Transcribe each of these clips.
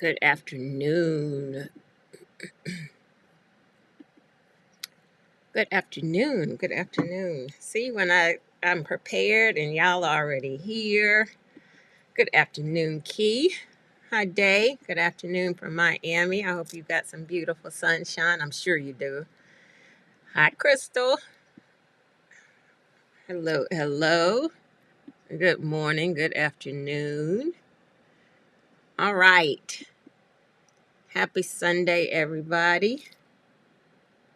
Good afternoon. Good afternoon. Good afternoon. See, when I'm prepared and y'all already here. Good afternoon, Key. Hi, Day. Good afternoon from Miami. I hope you got some beautiful sunshine. I'm sure you do. Hi, Crystal. Hello, hello. Good morning. Good afternoon. All right. Happy Sunday, everybody.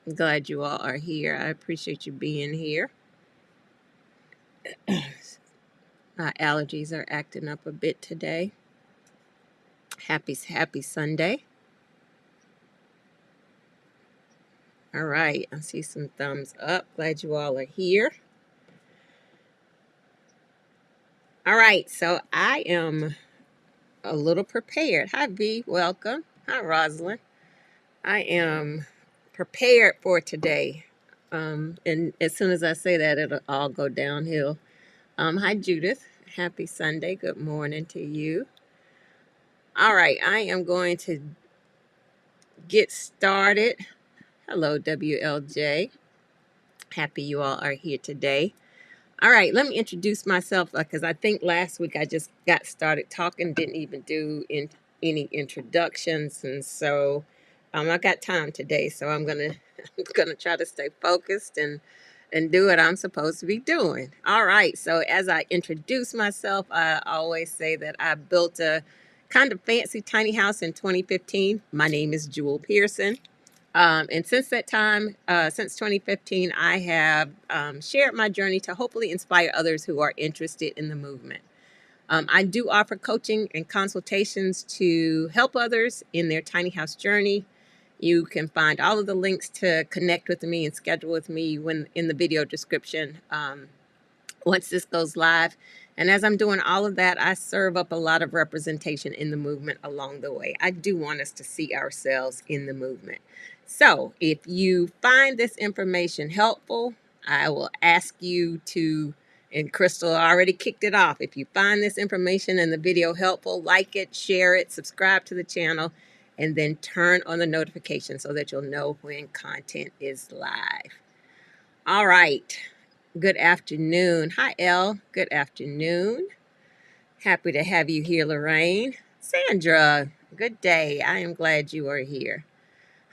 I'm glad you all are here. I appreciate you being here. My allergies are acting up a bit today. Happy Sunday. All right, I see some thumbs up. Glad you all are here. All right, so I am a little prepared. Hi, V. Welcome. Hi, Rosalind. I am prepared for today. And as soon as I say that, it'll all go downhill. Hi, Judith. Happy Sunday. Good morning to you. All right, I am going to get started. Hello, WLJ. Happy you all are here today. All right, let me introduce myself because I think last week I just got started talking, didn't even do any introductions, and so I got time today, so I'm gonna I'm gonna try to stay focused and do what I'm supposed to be doing. All right, so as I introduce myself, I always say that I built a kind of fancy tiny house in 2015. My name is Jewel Pearson. And since that time, since 2015, I have shared my journey to hopefully inspire others who are interested in the movement. I do offer coaching and consultations to help others in their tiny house journey. You can find all of the links to connect with me and schedule with me when in the video description once this goes live. And as I'm doing all of that, I serve up a lot of representation in the movement along the way. I do want us to see ourselves in the movement. So if you find this information helpful, I will ask you to, and Crystal already kicked it off. If you find this information and the video helpful, like it, share it, subscribe to the channel, and then turn on the notification so that you'll know when content is live. All right. Good afternoon. Hi, Elle. Good afternoon. Happy to have you here, Lorraine. Sandra, good day. I am glad you are here.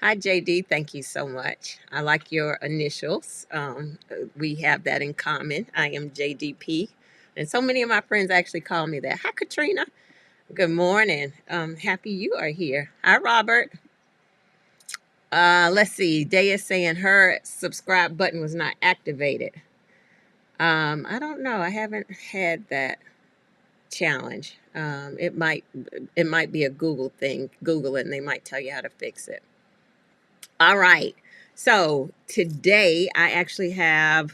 Hi, JD. Thank you so much. I like your initials. We have that in common. I am JDP. And so many of my friends actually call me that. Hi, Katrina. Good morning. Happy you are here. Hi, Robert. Let's see. Day is saying her subscribe button was not activated. I don't know. I haven't had that challenge. It might be a Google thing. Google it and they might tell you how to fix it. All right. So today I actually have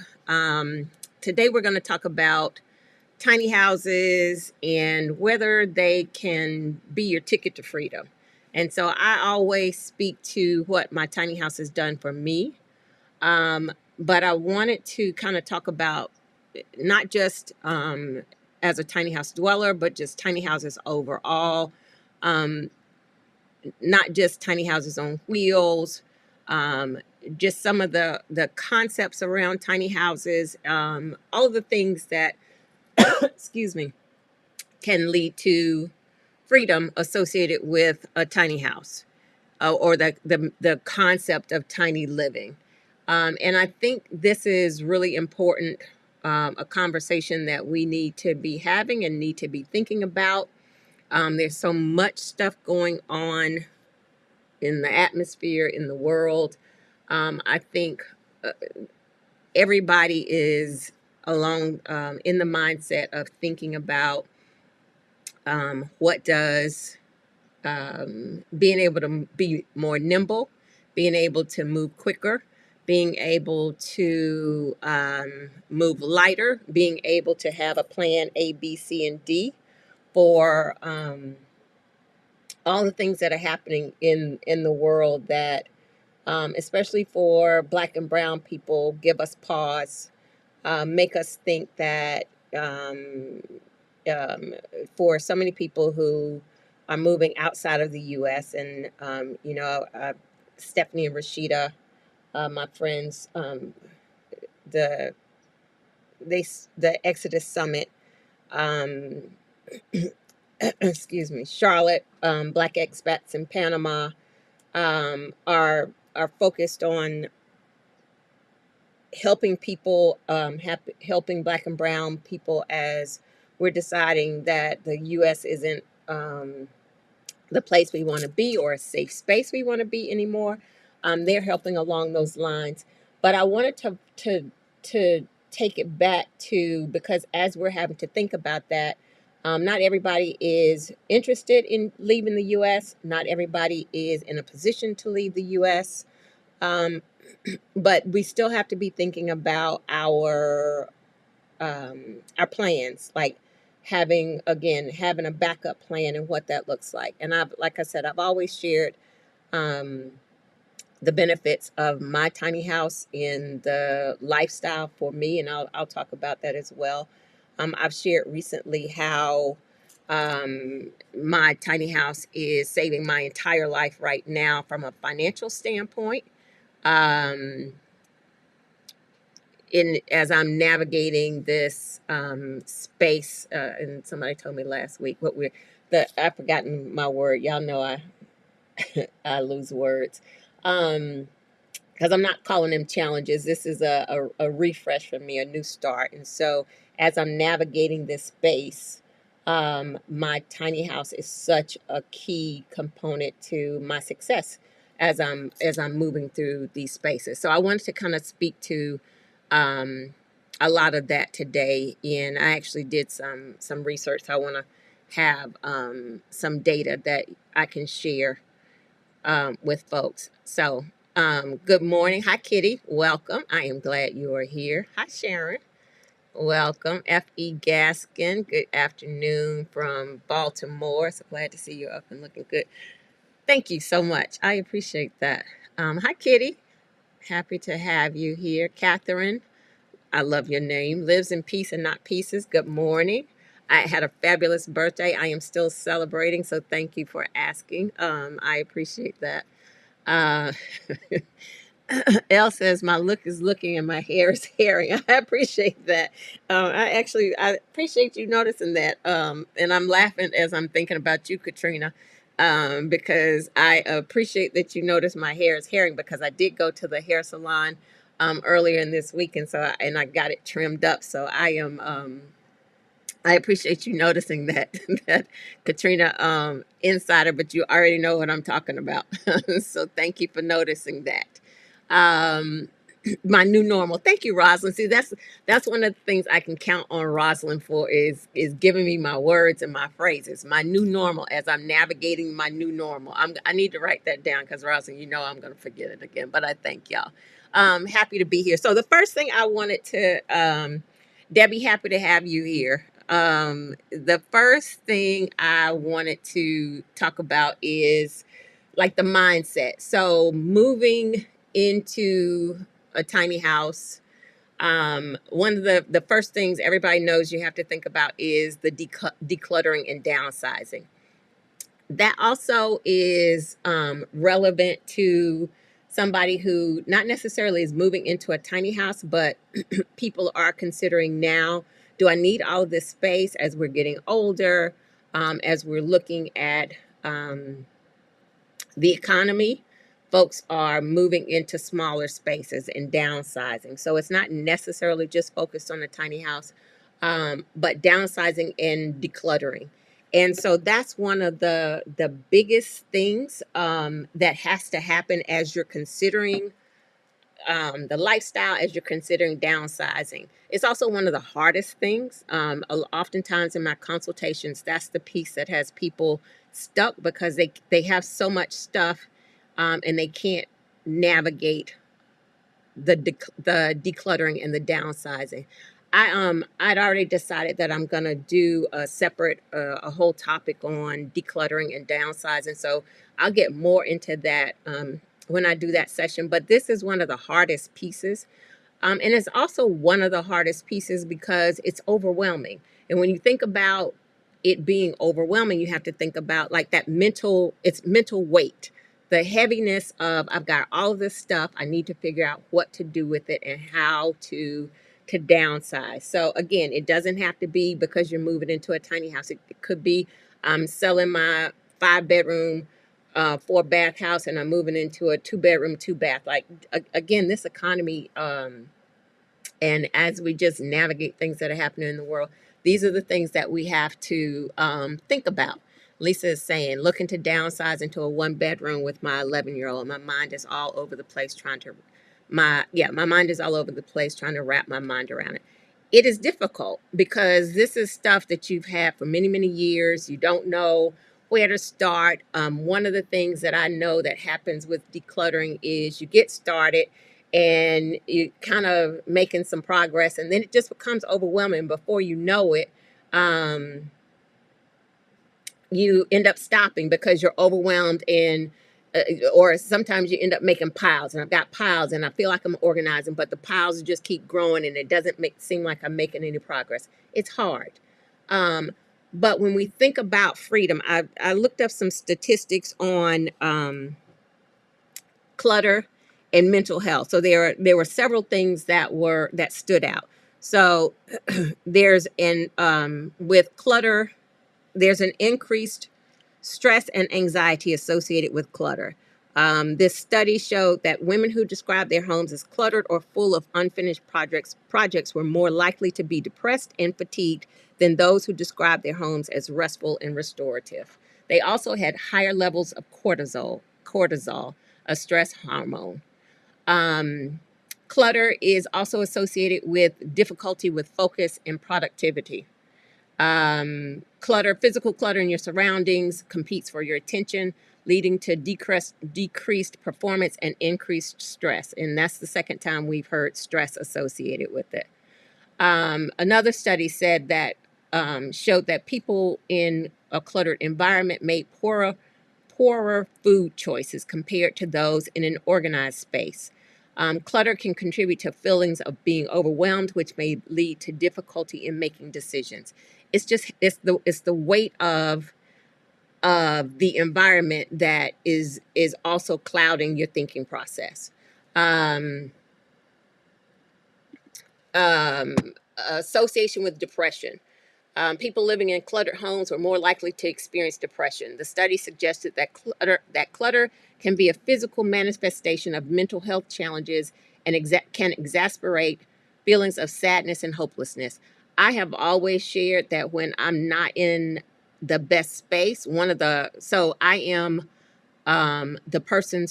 today we're going to talk about tiny houses and whether they can be your ticket to freedom. And so I always speak to what my tiny house has done for me. But I wanted to kind of talk about not just as a tiny house dweller, but just tiny houses overall. Um, not just tiny houses on wheels. Um, just some of the concepts around tiny houses. All of the things that, excuse me, can lead to freedom associated with a tiny house or the concept of tiny living. And I think this is really important, a conversation that we need to be having and need to be thinking about. There's so much stuff going on in the atmosphere, in the world. I think uh, everybody is along in the mindset of thinking about what does being able to be more nimble, being able to move quicker, being able to move lighter, being able to have a plan A, B, C, and D for all the things that are happening in the world that, especially for Black and Brown people, give us pause, make us think that um, for so many people who are moving outside of the U.S. And Stephanie and Rashida, my friends, the the Exodus Summit, um, excuse me, Charlotte, Black expats in Panama, are focused on helping people, helping Black and Brown people as we're deciding that the U.S. isn't the place we want to be or a safe space we want to be anymore. They're helping along those lines. But I wanted to take it back to, because as we're having to think about that, not everybody is interested in leaving the U.S. Not everybody is in a position to leave the U.S. Um, but we still have to be thinking about our plans, like having a backup plan and what that looks like. And like I said, I've always shared um, the benefits of my tiny house in the lifestyle for me, and I'll talk about that as well. I've shared recently how my tiny house is saving my entire life right now from a financial standpoint. Um, in As I'm navigating this space, and somebody told me last week what we're the I've forgotten my word. Y'all know I lose words. Because I'm not calling them challenges. This is a refresh for me, a new start. And so as I'm navigating this space, my tiny house is such a key component to my success as I'm moving through these spaces. So I wanted to kind of speak to um, a lot of that today. And I actually did some research. So I want to have some data that I can share with folks. So, good morning. Hi, Kitty. Welcome. I am glad you are here. Hi, Sharon. Welcome. F.E. Gaskin. Good afternoon from Baltimore. So glad to see you up and looking good. Thank you so much. I appreciate that. Hi, Kitty. Happy to have you here. Catherine, I love your name. Lives in peace and not pieces. Good morning. I had a fabulous birthday. I am still celebrating, so thank you for asking. I appreciate that. Uh, Elle says my look is looking and my hair is hairy. I appreciate that. I appreciate you noticing that. And I'm laughing as I'm thinking about you, Katrina, because I appreciate that you noticed my hair is hairy, because I did go to the hair salon earlier in this week, and I got it trimmed up. So I appreciate you noticing that, that Katrina insider, but you already know what I'm talking about. So thank you for noticing that. Um, my new normal. Thank you, Rosalind. See, that's one of the things I can count on Rosalind for, is giving me my words and my phrases. My new normal, as I'm navigating my new normal. I need to write that down, because Rosalind, I'm going to forget it again. But I thank y'all. Happy to be here. So the first thing I wanted to, Debbie, happy to have you here. The first thing I wanted to talk about is like the mindset. So moving into a tiny house, one of the first things everybody knows you have to think about is the decluttering and downsizing. That also is relevant to somebody who not necessarily is moving into a tiny house, but people are considering now, do I need all of this space as we're getting older, as we're looking at the economy? Folks are moving into smaller spaces and downsizing. So it's not necessarily just focused on a tiny house, but downsizing and decluttering. And so that's one of the biggest things that has to happen as you're considering the lifestyle, as you're considering downsizing. It's also one of the hardest things. Oftentimes in my consultations, that's the piece that has people stuck, because they have so much stuff, and they can't navigate the decluttering and the downsizing. I'd already decided that I'm gonna do a whole topic on decluttering and downsizing. So I'll get more into that when I do that session. But this is one of the hardest pieces, and it's also one of the hardest pieces because it's overwhelming. And when you think about it being overwhelming, you have to think about like that mental, it's mental weight, the heaviness of I've got all of this stuff. I need to figure out what to do with it and how to downsize. So again, it doesn't have to be because you're moving into a tiny house. It could be I'm selling my 5 bedroom 4 bath house and I'm moving into a 2 bedroom 2 bath. Like again, this economy and as we just navigate things that are happening in the world, these are the things that we have to think about. Lisa is saying, looking to downsize into a 1 bedroom with my 11-year-old. My mind is all over the place trying to, my mind is all over the place trying to wrap my mind around it. It is difficult because this is stuff that you've had for many, many years. You don't know where to start. One of the things that I know that happens with decluttering is you get started and you kind of making some progress and then it just becomes overwhelming. Before you know it, you end up stopping because you're overwhelmed and or sometimes you end up making piles, and I've got piles and I feel like I'm organizing, but the piles just keep growing and it doesn't seem like I'm making any progress. It's hard. But when we think about freedom, I looked up some statistics on clutter and mental health. So there were several things that stood out. So there's an with clutter, there's an increased stress and anxiety associated with clutter. This study showed that women who described their homes as cluttered or full of unfinished projects were more likely to be depressed and fatigued than those who described their homes as restful and restorative. They also had higher levels of cortisol, a stress hormone. Um, Clutter is also associated with difficulty with focus and productivity. Physical clutter in your surroundings competes for your attention, leading to decreased performance and increased stress. And that's the second time we've heard stress associated with it. Another study said that showed that people in a cluttered environment made poorer food choices compared to those in an organized space. Clutter can contribute to feelings of being overwhelmed, which may lead to difficulty in making decisions. It's the weight of the environment that is also clouding your thinking process. Um, um, Association with depression. People living in cluttered homes were more likely to experience depression. The study suggested that clutter can be a physical manifestation of mental health challenges and can exacerbate feelings of sadness and hopelessness. I have always shared that when I'm not in the best space, so I am the person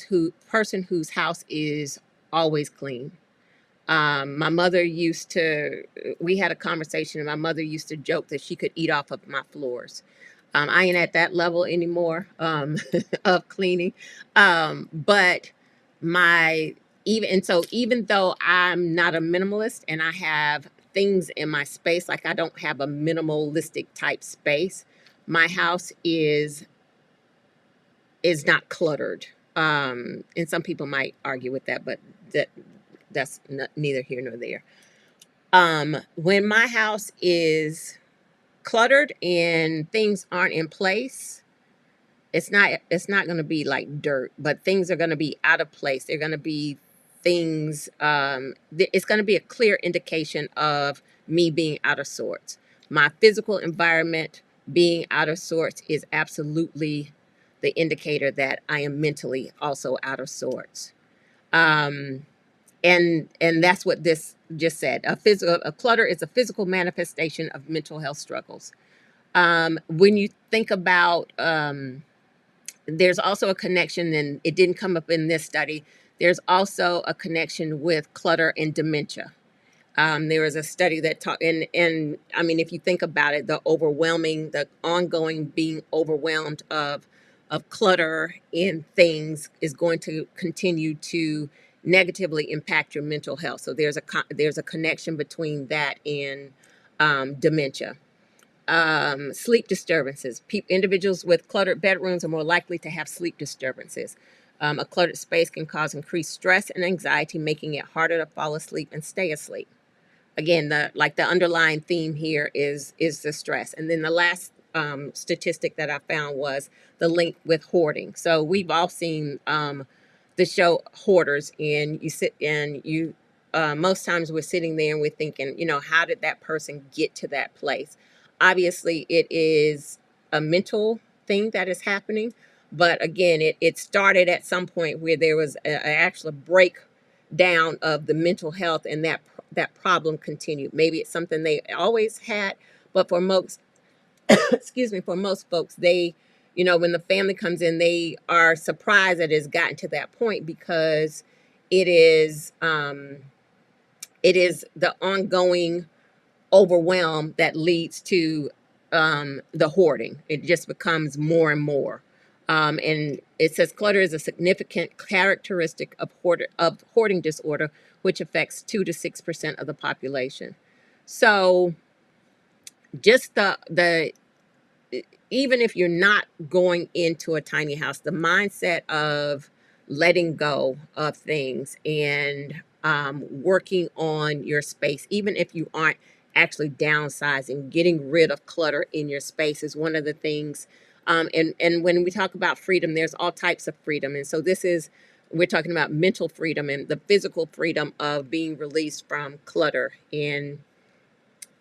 whose house is always clean. My mother we had a conversation, and my mother used to joke that she could eat off of my floors. I ain't at that level anymore of cleaning. But my, even though I'm not a minimalist and I have things in my space, like I don't have a minimalistic type space, my house is not cluttered. And some people might argue with that, but that's neither here nor there. When my house is cluttered and things aren't in place, it's not going to be like dirt, but things are going to be out of place. They're going to be things. It's going to be a clear indication of me being out of sorts. My physical environment being out of sorts is absolutely the indicator that I am mentally also out of sorts. And that's what this just said. A clutter is a physical manifestation of mental health struggles. When you think about, there's also a connection, and it didn't come up in this study. There's also a connection with clutter and dementia. There was a study that talked, and I mean, if you think about it, the ongoing being overwhelmed of clutter in things is going to continue to negatively impact your mental health. So there's a connection between that and dementia. Sleep disturbances. Individuals with cluttered bedrooms are more likely to have sleep disturbances. A cluttered space can cause increased stress and anxiety, making it harder to fall asleep and stay asleep. Again, the underlying theme here is the stress. And then the last statistic that I found was the link with hoarding. So we've all seen the show Hoarders, and you sit and you most times we're sitting there and we're thinking, how did that person get to that place? Obviously, it is a mental thing that is happening, but again, it started at some point where there was an actual breakdown of the mental health, and that problem continued. Maybe it's something they always had, but for most excuse me, for most folks, when the family comes in, they are surprised that it's gotten to that point, because it is um, it is the ongoing overwhelm that leads to the hoarding. It just becomes more and more. And it says clutter is a significant characteristic of hoarding disorder, which affects 2 to 6% of the population. So just the even if you're not going into a tiny house, the mindset of letting go of things and working on your space, even if you aren't actually downsizing, getting rid of clutter in your space is one of the things. And when we talk about freedom, there's all types of freedom. And so we're talking about mental freedom and the physical freedom of being released from clutter, and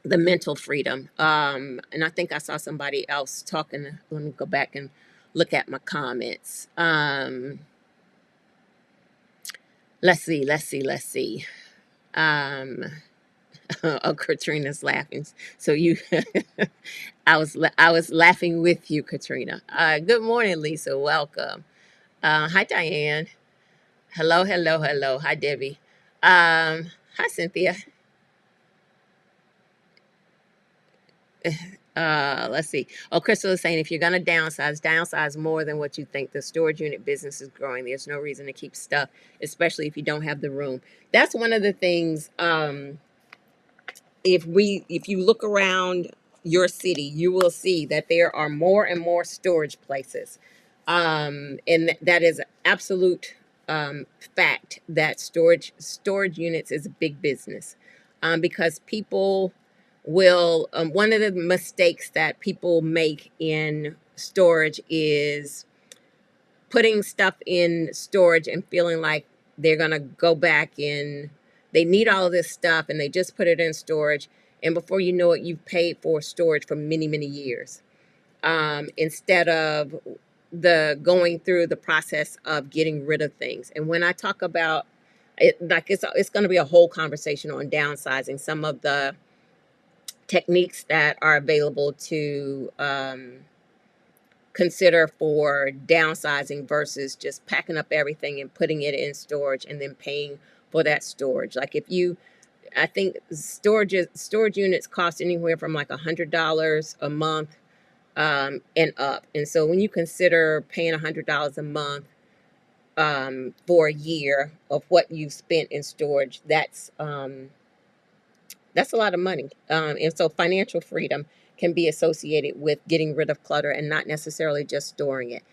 the mental freedom. And I think I saw somebody else talking. Let me go back and look at my comments. Let's see. Um, oh, Katrina's laughing. So I was laughing with you, Katrina. Good morning, Lisa. Welcome. Hi, Diane. Hello. Hi, Debbie. Hi, Cynthia. Let's see. Oh, Crystal is saying if you're going to downsize more than what you think. The storage unit business is growing. There's no reason to keep stuff, especially if you don't have the room. That's one of the things. If you look around your city, you will see that there are more and more storage places. And that is absolute fact that storage units is a big business, because people will one of the mistakes that people make in storage is putting stuff in storage and feeling like they're going to go back in. They need all of this stuff and they just put it in storage, and before you know it, you've paid for storage for many years, instead of the going through the process of getting rid of things. And when I talk about it, like it's going to be a whole conversation on downsizing, some of the techniques that are available to consider for downsizing versus just packing up everything and putting it in storage and then paying for that storage. Like I think storage units cost anywhere from like $100 a month and up. And so when you consider paying $100 a month for a year of what you've spent in storage, that's a lot of money. And so financial freedom can be associated with getting rid of clutter and not necessarily just storing it.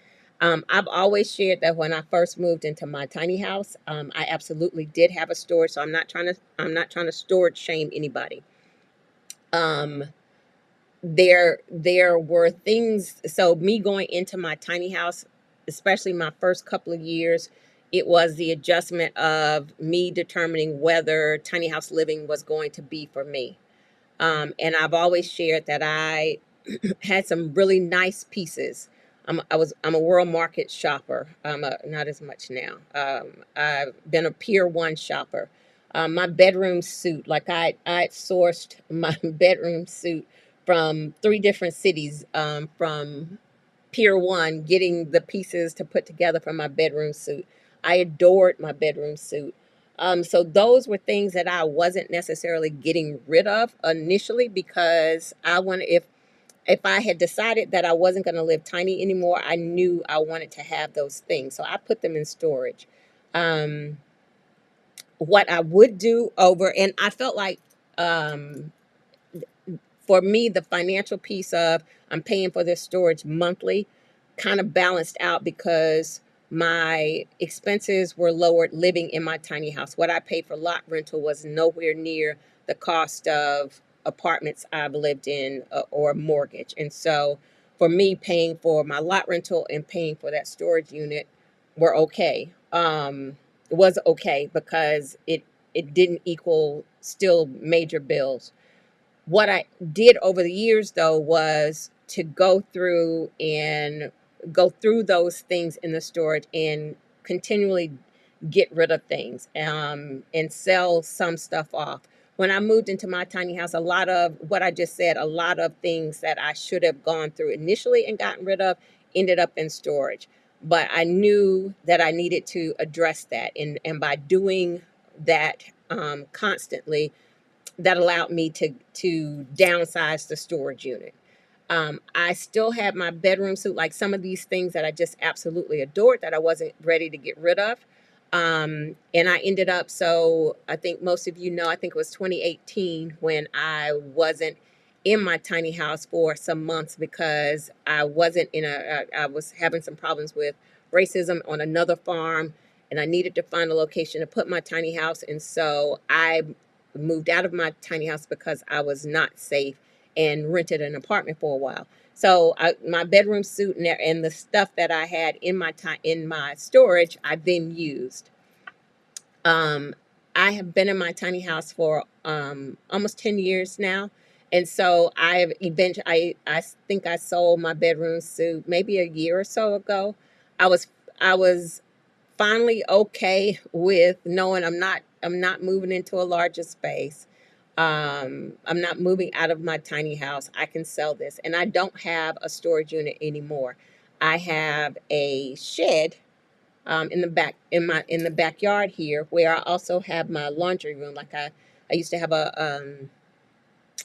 I've always shared that when I first moved into my tiny house, I absolutely did have a storage. So I'm not trying to storage shame anybody. Um, there were things. So me going into my tiny house, especially my first couple of years, it was the adjustment of me determining whether tiny house living was going to be for me. And I've always shared that I had some really nice pieces. I'm a World Market shopper. Not as much now. I've been a Pier 1 shopper. My bedroom suit, like I sourced my bedroom suit from 3 different cities, from Pier 1, getting the pieces to put together for my bedroom suit. I adored my bedroom suit. So those were things that I wasn't necessarily getting rid of initially, because if I had decided that I wasn't going to live tiny anymore, I knew I wanted to have those things. So I put them in storage. Um, what I would do and I felt like, um, for me, the financial piece of I'm paying for this storage monthly kind of balanced out, because my expenses were lowered living in my tiny house. What I paid for lot rental was nowhere near the cost of apartments I've lived in, or mortgage. And so for me, paying for my lot rental and paying for that storage unit were okay. It was okay because it didn't equal still major bills. What I did over the years, though, was to go through those things in the storage and continually get rid of things, and sell some stuff off. When I moved into my tiny house, a lot of what I just said, a lot of things that I should have gone through initially and gotten rid of ended up in storage. But I knew that I needed to address that. And by doing that, constantly, that allowed me to downsize the storage unit. I still have my bedroom suit, like some of these things that I just absolutely adored that I wasn't ready to get rid of. And I ended up, so I think most of you know, I think it was 2018 when I wasn't in my tiny house for some months because I wasn't I was having some problems with racism on another farm, and I needed to find a location to put my tiny house. And so I moved out of my tiny house because I was not safe and rented an apartment for a while. So my bedroom suit and the stuff that I had in my storage, I then used. Um, I have been in my tiny house for almost 10 years now. And so I think I sold my bedroom suit maybe a year or so ago. I was finally okay with knowing I'm not moving into a larger space. I'm not moving out of my tiny house. I can sell this, and I don't have a storage unit anymore. I have a shed, in the back in the backyard here, where I also have my laundry room. Like I used to have a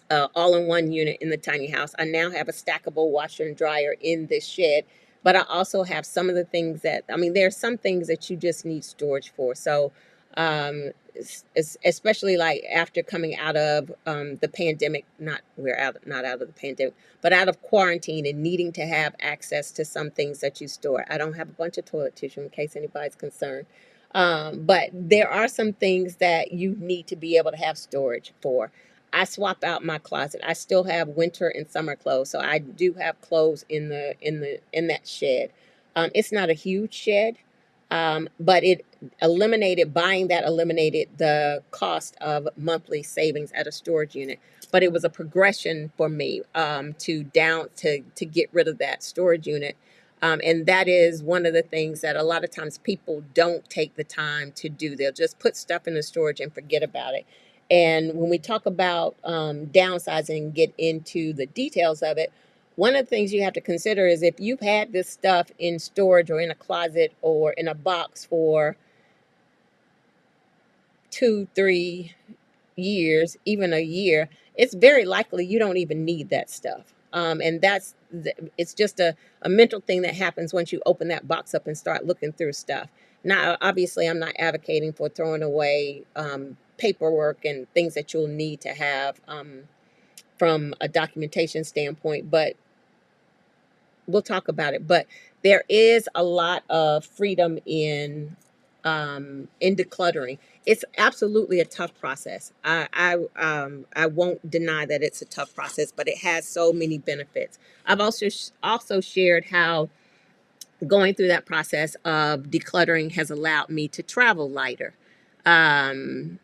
all-in-one unit in the tiny house. I now have a stackable washer and dryer in this shed, but I also have some of the things that, I mean, there are some things that you just need storage for. So, especially like after coming out of the pandemic, not out of the pandemic, but out of quarantine and needing to have access to some things that you store. I don't have a bunch of toilet tissue in case anybody's concerned. But there are some things that you need to be able to have storage for. I swap out my closet. I still have winter and summer clothes, so I do have clothes in that shed. It's not a huge shed, but it eliminated buying that eliminated the cost of monthly savings at a storage unit. But it was a progression for me, to get rid of that storage unit. And that is one of the things that a lot of times people don't take the time to do. They'll just put stuff in the storage and forget about it. And when we talk about downsizing and get into the details of it, one of the things you have to consider is if you've had this stuff in storage or in a closet or in a box for 2, 3 years, even a year, it's very likely you don't even need that stuff. And it's just a mental thing that happens once you open that box up and start looking through stuff. Now, obviously, I'm not advocating for throwing away paperwork and things that you'll need to have, from a documentation standpoint, but we'll talk about it. But there is a lot of freedom in decluttering. It's absolutely a tough process. I won't deny that it's a tough process, but it has so many benefits. I've also shared how going through that process of decluttering has allowed me to travel lighter. Um,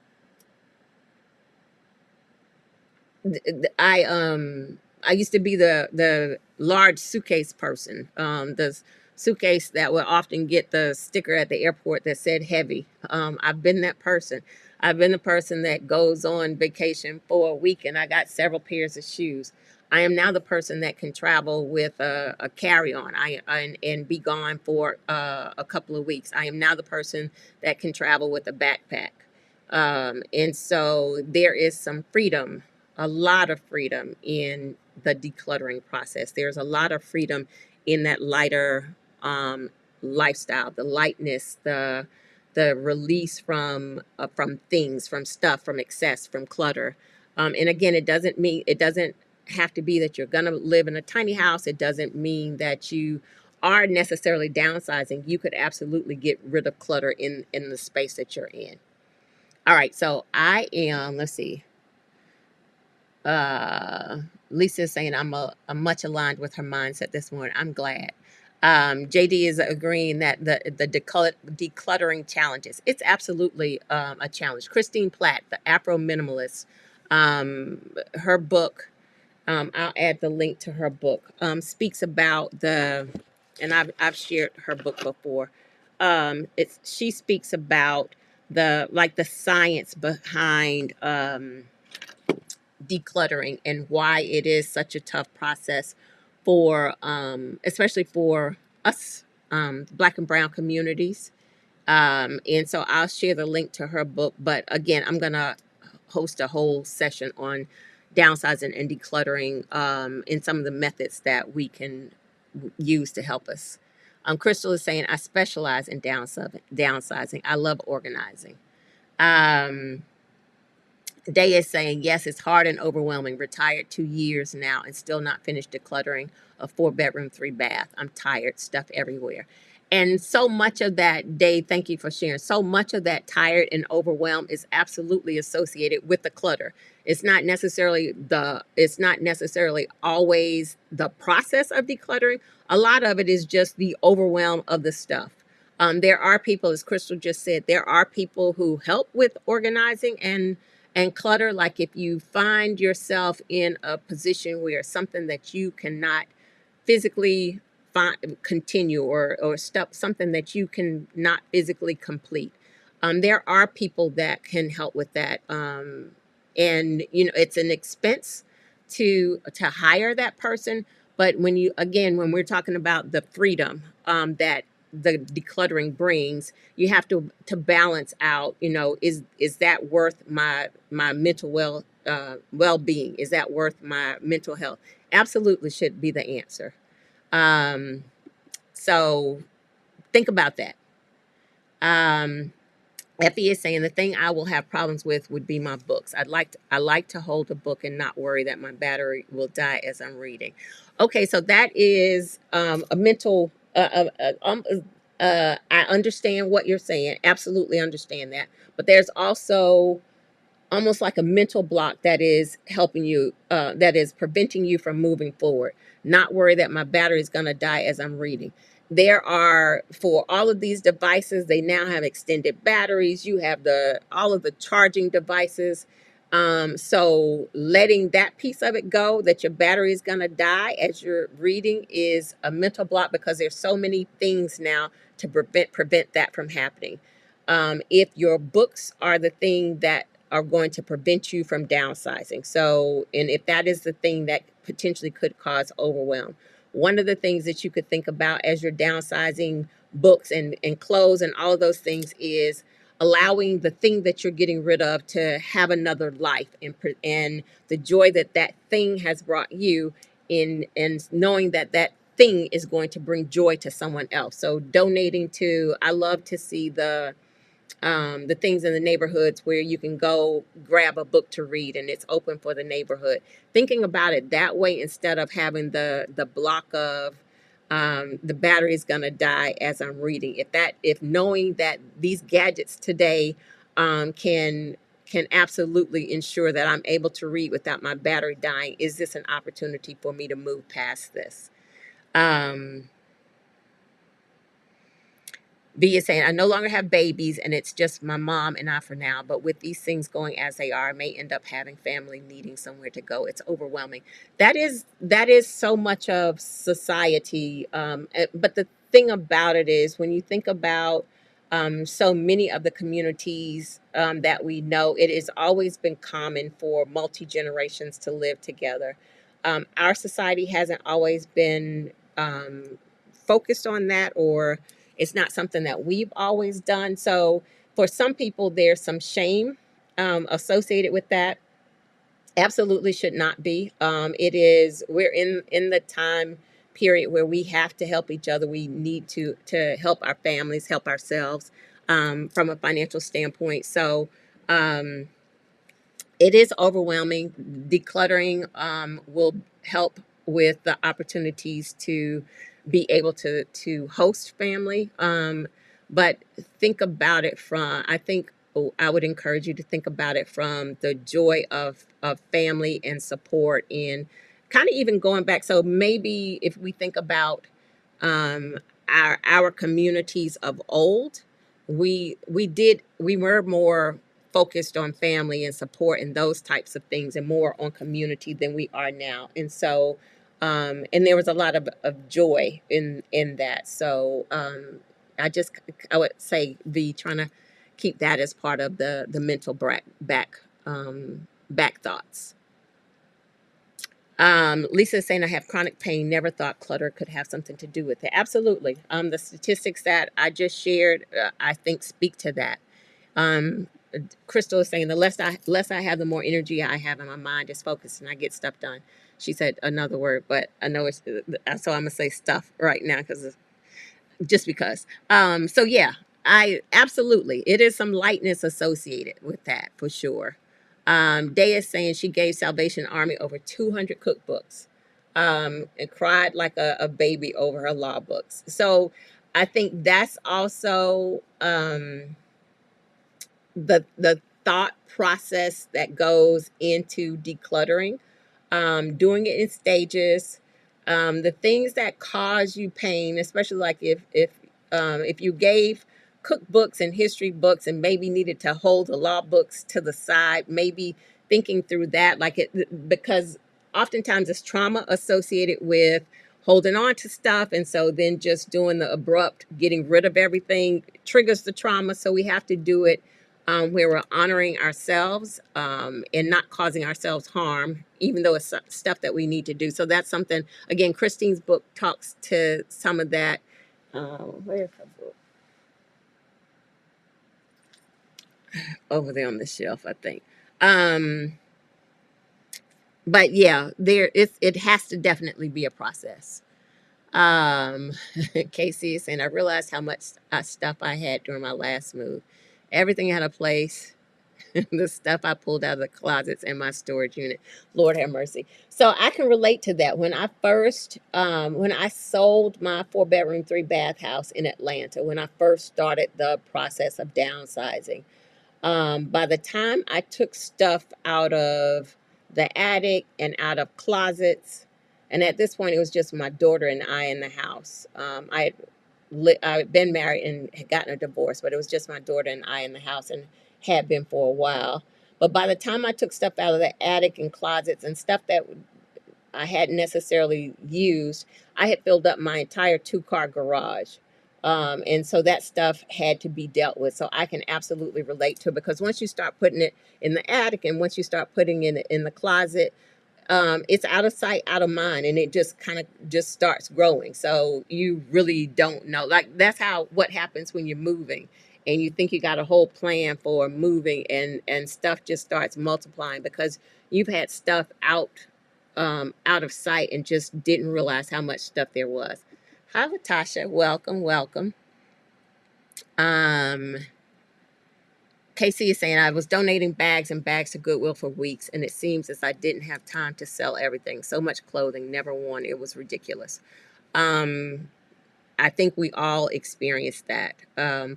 I used to be the large suitcase person. The suitcase that would often get the sticker at the airport that said heavy. I've been that person. I've been the person that goes on vacation for a week and I got several pairs of shoes. I am now the person that can travel with a carry-on, and be gone for a couple of weeks. I am now the person that can travel with a backpack. And so there is some freedom, a lot of freedom in the decluttering process. There's a lot of freedom in that lighter lifestyle, the lightness, the release from things, from stuff, from excess, from clutter. And again, it doesn't have to be that you're going to live in a tiny house. It doesn't mean that you are necessarily downsizing. You could absolutely get rid of clutter in the space that you're in. All right, so I am, let's see. Uh, Lisa is saying I'm much aligned with her mindset this morning. I'm glad. JD is agreeing that the decluttering challenges. It's absolutely a challenge. Christine Platt, the Afro minimalist, her book. I'll add the link to her book. Speaks about and I've shared her book before. She speaks about the science behind decluttering and why it is such a tough process for especially for us, black and brown communities. And so I'll share the link to her book, but again, I'm gonna host a whole session on downsizing and decluttering, and some of the methods that we can use to help us. Crystal is saying I specialize in downsizing. I love organizing. um, Day is saying, yes, it's hard and overwhelming. Retired 2 years now and still not finished decluttering a 4 bedroom, 3 bath. I'm tired, stuff everywhere. And so much of that, Day, thank you for sharing. So much of that tired and overwhelmed is absolutely associated with the clutter. It's not necessarily always the process of decluttering. A lot of it is just the overwhelm of the stuff. There are people, as Crystal just said, there are people who help with organizing and clutter. Like if you find yourself in a position where something that you cannot physically continue, or stuff, something that you can not physically complete, there are people that can help with that. And it's an expense to hire that person, but when we're talking about the freedom that the decluttering brings, you have to balance out, is that worth my mental well-being? Is that worth my mental health? Absolutely should be the answer. um so think about that. Effie is saying the thing I will have problems with would be my books. I like to hold a book and not worry that my battery will die as I'm reading. Okay, so that is a mental. I understand what you're saying. Absolutely understand that. But there's also almost like a mental block that is helping you, that is preventing you from moving forward. Not worry that my battery is going to die as I'm reading. There are, for all of these devices, they now have extended batteries. You have all of the charging devices. So letting that piece of it go, that your battery is going to die as you're reading, is a mental block, because there's so many things now to prevent that from happening. If your books are the thing that are going to prevent you from downsizing. So, and if that is the thing that potentially could cause overwhelm, one of the things that you could think about as you're downsizing books and clothes and all of those things is allowing the thing that you're getting rid of to have another life, and the joy that that thing has brought you in, and knowing that that thing is going to bring joy to someone else. So donating to, I love to see the things in the neighborhoods where you can go grab a book to read and it's open for the neighborhood. Thinking about it that way, instead of having the block of the battery is gonna die as I'm reading. If knowing that these gadgets today can absolutely ensure that I'm able to read without my battery dying, is this an opportunity for me to move past this? Um, B is saying, I no longer have babies and it's just my mom and I for now. But with these things going as they are, I may end up having family needing somewhere to go. It's overwhelming. That is so much of society. But the thing about it is, when you think about so many of the communities that we know, it has always been common for multi generations to live together. Our society hasn't always been focused on that, or it's not something that we've always done. So for some people, there's some shame associated with that. Absolutely should not be. We're in the time period where we have to help each other. We need to help our families, help ourselves from a financial standpoint. So um, it is overwhelming. Decluttering will help with the opportunities to be able to host family. But think about it from, I think I would encourage you to think about it from the joy of family and support, and kind of even going back. So maybe if we think about um, our communities of old, we were more focused on family and support and those types of things, and more on community than we are now. And so, and there was a lot of joy in that. So I just I would say be trying to keep that as part of the mental back thoughts. Lisa is saying I have chronic pain. Never thought clutter could have something to do with it. Absolutely. The statistics that I just shared, I think, speak to that. Um, Crystal is saying the less I have, the more energy I have, and my mind is focused, and I get stuff done. She said another word, but I know it's so I'm gonna say stuff right now because just because. So yeah, I absolutely it is some lightness associated with that for sure. Day is saying she gave Salvation Army over 200 cookbooks, and cried like a baby over her law books. So I think that's also the thought process that goes into decluttering, doing it in stages. The things that cause you pain, especially like if you gave cookbooks and history books and maybe needed to hold the law books to the side, maybe thinking through that, like it, because oftentimes it's trauma associated with holding on to stuff, and so then just doing the abrupt getting rid of everything triggers the trauma. So we have to do it where we're honoring ourselves, and not causing ourselves harm, even though it's stuff that we need to do. So that's something, again, Christine's book talks to some of that. Where's her book? Over there on the shelf, I think. Um, but yeah, it has to definitely be a process. Um, Casey is saying, I realized how much stuff I had during my last move. Everything had a place. The stuff I pulled out of the closets in my storage unit. Lord have mercy. So I can relate to that. When I sold my 4 bedroom, 3 bath house in Atlanta, when I first started the process of downsizing, by the time I took stuff out of the attic and out of closets, and at this point it was just my daughter and I in the house. I'd been married and had gotten a divorce, but it was just my daughter and I in the house, and had been for a while. But by the time I took stuff out of the attic and closets and stuff that I hadn't necessarily used, I had filled up my entire 2 car garage. And so that stuff had to be dealt with. So I can absolutely relate to it, because once you start putting it in the attic and once you start putting it in the closet, it's out of sight, out of mind, and it just kind of just starts growing. So you really don't know. Like that's how what happens when you're moving, and you think you got a whole plan for moving, and stuff just starts multiplying because you've had stuff out of sight and just didn't realize how much stuff there was. Hi, Latasha. Welcome, welcome. Um, Casey is saying I was donating bags and bags to Goodwill for weeks, and it seems as I didn't have time to sell everything. So much clothing, never worn. It was ridiculous. Um, I think we all experience that,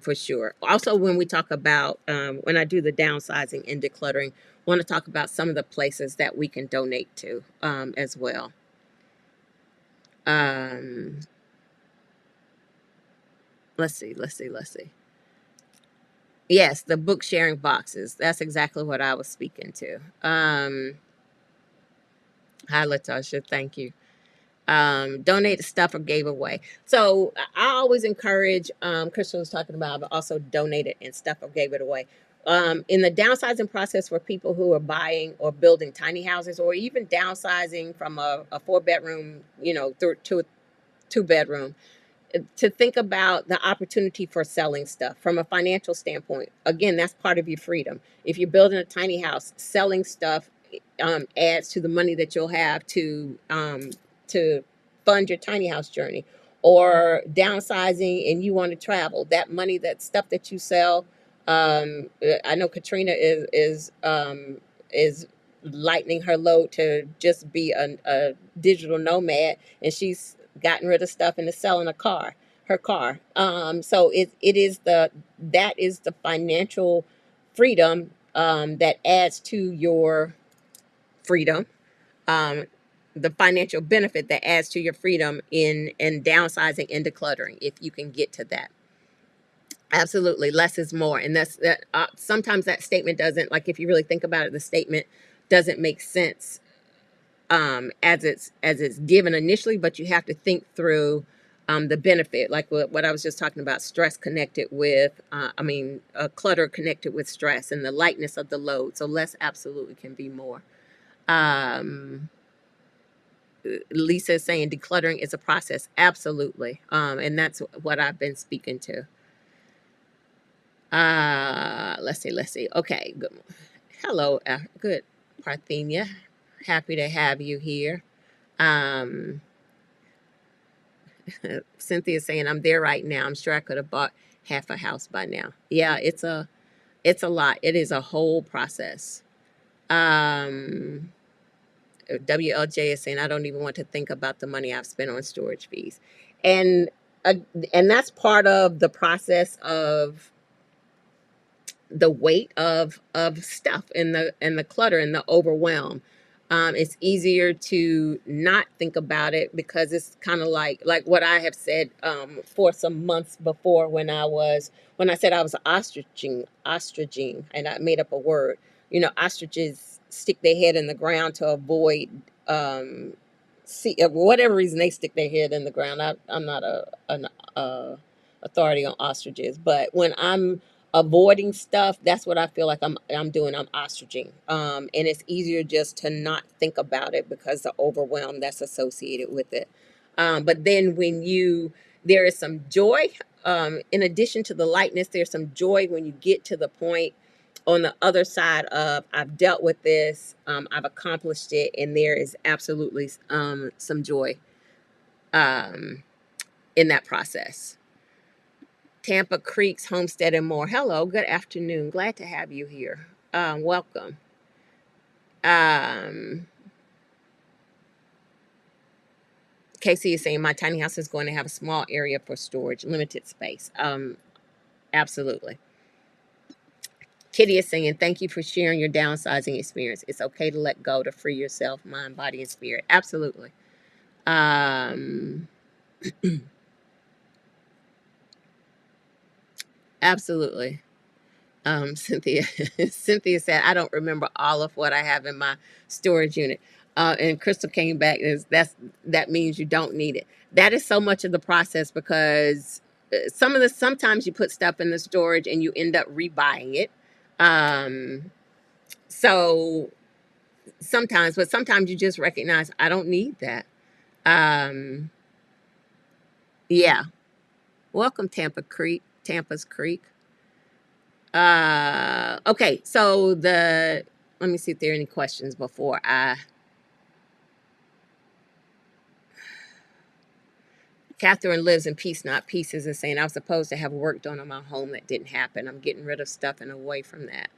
for sure. Also, when we talk about when I do the downsizing and decluttering, want to talk about some of the places that we can donate to, as well. Um, let's see. Yes, the book sharing boxes. That's exactly what I was speaking to. Hi, Latasha. Thank you. Donated stuff or gave away. So I always encourage, Crystal was talking about, but also donated and stuff or gave it away. In the downsizing process for people who are buying or building tiny houses, or even downsizing from a 4 bedroom, to a 2 bedroom, to think about the opportunity for selling stuff from a financial standpoint. Again, that's part of your freedom. If you're building a tiny house, selling stuff adds to the money that you'll have to fund your tiny house journey. Or downsizing and you want to travel, that money, that stuff that you sell. I know Katrina is lightening her load to just be a digital nomad, and she's gotten rid of stuff and is selling her car. So it is that is the financial freedom that adds to your freedom, um, the financial benefit that adds to your freedom in downsizing and decluttering, if you can get to that. Absolutely, less is more, and that's that. Sometimes that statement doesn't, like, if you really think about it, the statement doesn't make sense as it's given initially, but you have to think through the benefit, like what I was just talking about, stress connected with, clutter connected with stress and the lightness of the load. So less absolutely can be more. Um, Lisa is saying decluttering is a process. Absolutely. And that's what I've been speaking to. Let's see. Okay. Good. Hello. Good. Parthenia. Happy to have you here. Um, Cynthia saying I'm there right now. I'm sure I could have bought half a house by now. Yeah, it's a lot. It is a whole process. Um, WLJ is saying I don't even want to think about the money I've spent on storage fees, and uh, and that's part of the process of the weight of stuff and the clutter and the overwhelm. It's easier to not think about it because it's kind of like what I have said for some months before, when I said I was ostriching, and I made up a word. Ostriches stick their head in the ground to avoid see whatever reason they stick their head in the ground. I'm not an authority on ostriches, but when I'm avoiding stuff, that's what I feel like I'm doing. I'm ostriching, and it's easier just to not think about it because the overwhelm that's associated with it. But then there is some joy, in addition to the lightness. There's some joy when you get to the point on the other side of, I've dealt with this, I've accomplished it, and there is absolutely some joy um, in that process. Tampa Creeks, Homestead, and more. Hello, good afternoon. Glad to have you here. Welcome. Um, Casey is saying my tiny house is going to have a small area for storage, limited space. Absolutely. Kitty is saying thank you for sharing your downsizing experience. It's okay to let go to free yourself, mind, body, and spirit. Absolutely. Um, Absolutely. Cynthia, Cynthia said, I don't remember all of what I have in my storage unit. And Crystal came back. That means you don't need it. That is so much of the process because sometimes you put stuff in the storage and you end up rebuying it. Um, so but sometimes you just recognize I don't need that. Um, yeah. Welcome, Tampa's Creek. Okay, so let me see if there are any questions before I. Catherine lives in peace, not pieces, and saying I was supposed to have work done on my home that didn't happen. I'm getting rid of stuff and away from that.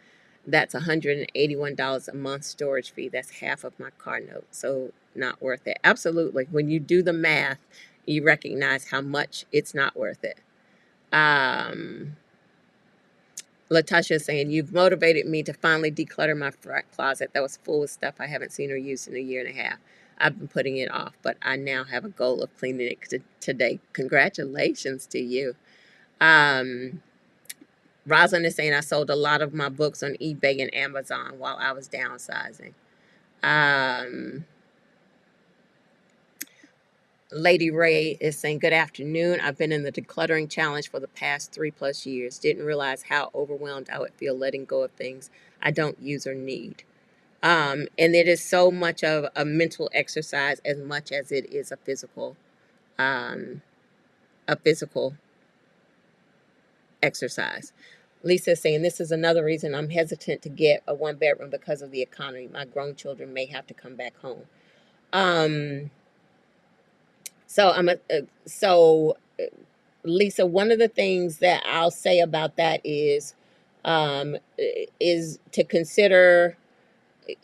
That's $181 a month storage fee. That's half of my car note. So not worth it. Absolutely. When you do the math, you recognize how much it's not worth it. Latasha is saying, you've motivated me to finally declutter my front closet that was full of stuff I haven't seen or used in a year and a half. I've been putting it off, but I now have a goal of cleaning it today. Congratulations to you. Rosalind is saying, I sold a lot of my books on eBay and Amazon while I was downsizing. Lady Ray is saying, good afternoon. I've been in the decluttering challenge for the past 3+ years. Didn't realize how overwhelmed I would feel letting go of things I don't use or need. And it is so much of a mental exercise as much as it is um, a physical exercise. Lisa is saying, this is another reason I'm hesitant to get a 1-bedroom because of the economy. My grown children may have to come back home. So Lisa, one of the things that I'll say about that is to consider.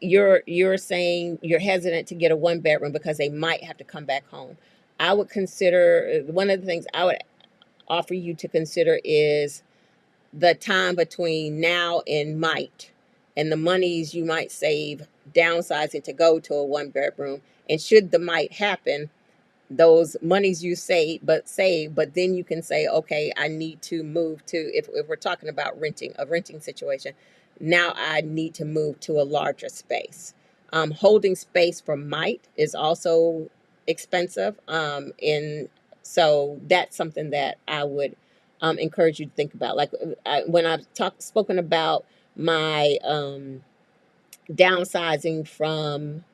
You're saying you're hesitant to get a 1-bedroom because they might have to come back home. I would consider, one of the things I would offer you to consider is the time between now and might, and the monies you might save downsizing to go to a one bedroom, and should the might happen, those monies you save, but then you can say, okay, I need to move to, if we're talking about renting situation, now I need to move to a larger space. Holding space for might is also expensive. And so that's something that I would encourage you to think about. Like when I've spoken about my downsizing from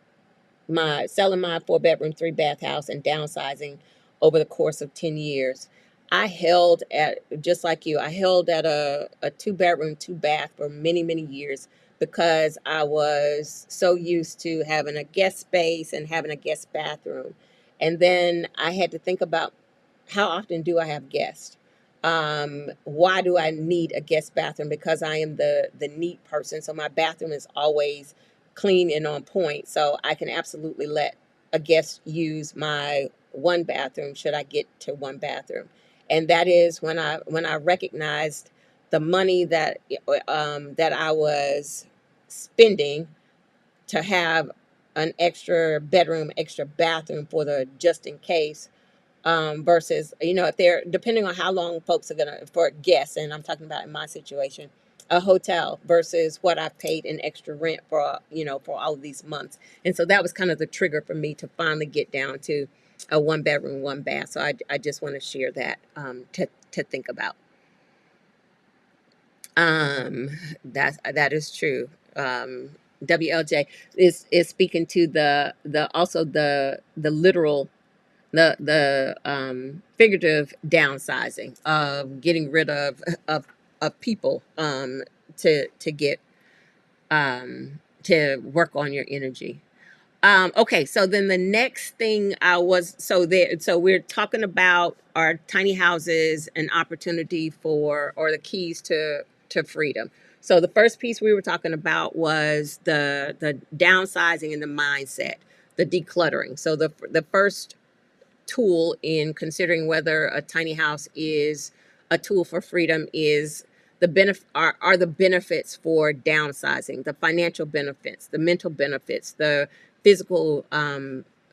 my selling my 4 bedroom, 3 bath house and downsizing over the course of 10 years, I held at, just like you, I held at a 2 bedroom, 2 bath for many, many years because I was so used to having a guest space and having a guest bathroom. And then I had to think about, how often do I have guests? Why do I need a guest bathroom? Because I am the neat person. So my bathroom is always clean and on point. So I can absolutely let a guest use my one bathroom should I get to one bathroom. And that is when I recognized the money that I was spending to have an extra bedroom, extra bathroom for the just in case, versus, if they're, depending on how long folks are gonna, for guests, and I'm talking about in my situation, a hotel versus what I've paid in extra rent for, for all of these months. And so that was kind of the trigger for me to finally get down to a 1 bedroom, 1 bath. So I just want to share that, to think about. That is true. WLJ is speaking to the also the literal, the figurative downsizing of getting rid of people, to get, to work on your energy. Okay, so then the next thing I was, so we're talking about our tiny houses and opportunity for, or the keys to freedom. So the first piece we were talking about was the downsizing and the mindset, the decluttering. So the first tool in considering whether a tiny house is a tool for freedom is the benefit, are the benefits for downsizing, the financial benefits, the mental benefits, the physical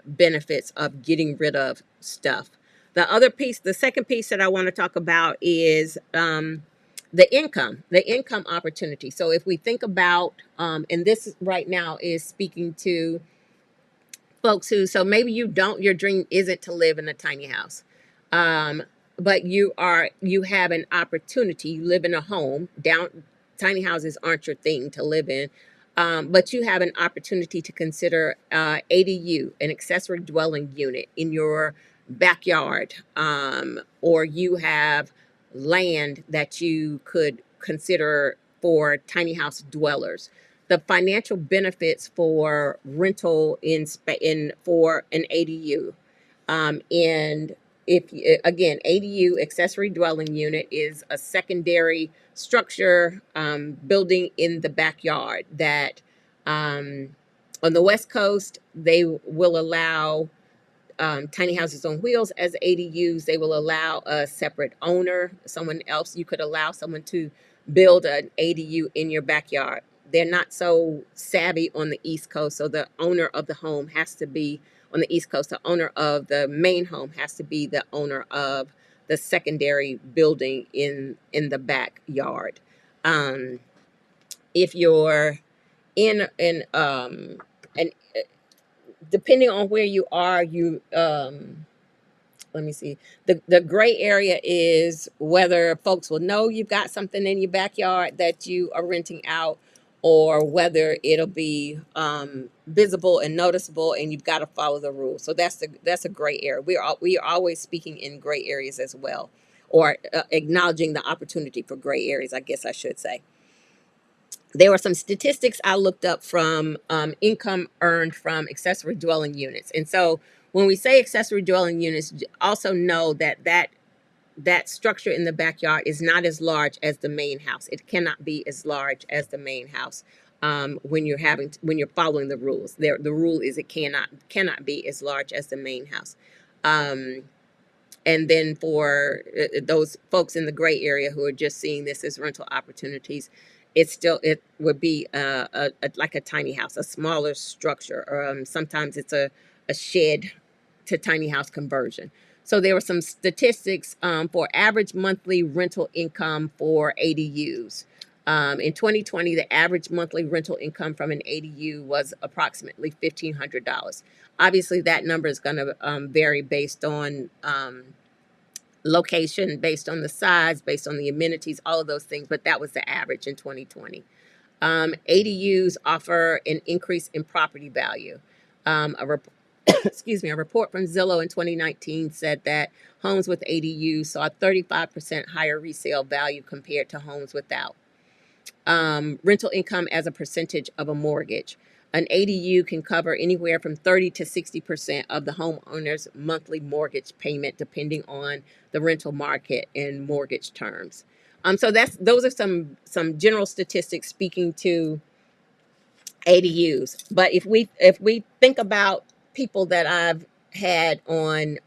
benefits of getting rid of stuff. The other piece, the second piece that I want to talk about is the income opportunity. So if we think about, and this right now is speaking to folks who, so maybe you don't, your dream isn't to live in a tiny house, um but you have an opportunity, you live in a home down, tiny houses aren't your thing to live in, but you have an opportunity to consider ADU, an accessory dwelling unit, in your backyard, or you have land that you could consider for tiny house dwellers. The financial benefits for rental in for an ADU, and if again, ADU, accessory dwelling unit, is a secondary structure, building in the backyard that, um, on the West Coast they will allow, tiny houses on wheels as ADUs. They will allow a separate owner, someone else. You could allow someone to build an ADU in your backyard. They're not so savvy on the East Coast, so the owner of the home has to be on the East Coast. The owner of the main home has to be the owner of the secondary building in the backyard. Um, if you're in and depending on where you are, you let me see. The gray area is whether folks will know you've got something in your backyard that you are renting out, or whether it'll be visible and noticeable, and you've got to follow the rules. So that's a gray area. We are always speaking in gray areas as well, or acknowledging the opportunity for gray areas, I guess I should say. There were some statistics I looked up from income earned from accessory dwelling units. And so when we say accessory dwelling units, also know that structure in the backyard is not as large as the main house. It cannot be as large as the main house, when you're following the rules. The rule is it cannot be as large as the main house. Um, and then for those folks in the gray area who are just seeing this as rental opportunities, it would be like a tiny house, a smaller structure, or sometimes it's a shed to tiny house conversion. So there were some statistics for average monthly rental income for ADUs. In 2020, the average monthly rental income from an ADU was approximately $1,500. Obviously, that number is going to vary based on location, based on the size, based on the amenities, all of those things, but that was the average in 2020. ADUs offer an increase in property value. Excuse me, a report from Zillow in 2019 said that homes with ADUs saw a 35% higher resale value compared to homes without. Rental income as a percentage of a mortgage. An ADU can cover anywhere from 30 to 60% of the homeowner's monthly mortgage payment, depending on the rental market and mortgage terms. So those are some general statistics speaking to ADUs. But if we think about people that I've had on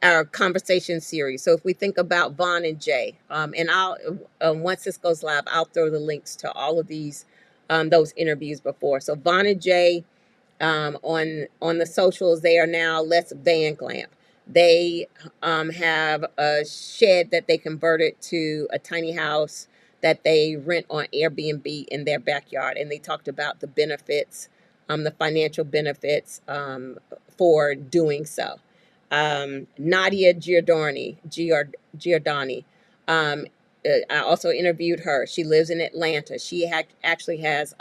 our conversation series. So if we think about Vaughn and Jay, and I'll once this goes live, I'll throw the links to all of these those interviews before. So Vaughn and Jay, on the socials, they are now Let's Van Glamp. They have a shed that they converted to a tiny house that they rent on Airbnb in their backyard, and they talked about the benefits, the financial benefits for doing so. Nadia Giordani. Um, I also interviewed her. She lives in Atlanta. Actually has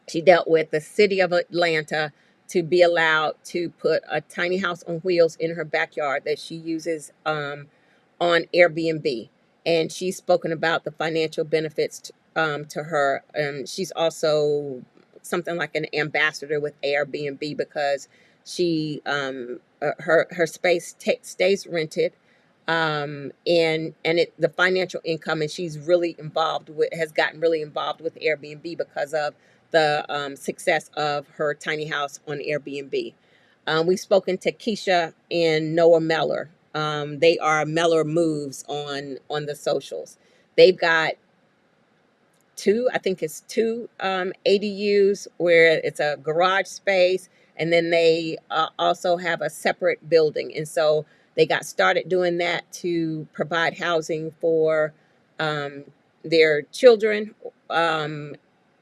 she dealt with the city of Atlanta to be allowed to put a tiny house on wheels in her backyard that she uses on Airbnb. And she's spoken about the financial benefits to her. She's also something like an ambassador with Airbnb because she her space stays rented, and the financial income, and she's really involved with has gotten really involved with Airbnb because of the success of her tiny house on Airbnb. We've spoken to Keisha and Noah Meller. They are Meller Moves on the socials. They've got I think it's two ADUs where it's a garage space, and then they also have a separate building. And so they got started doing that to provide housing for um, their children.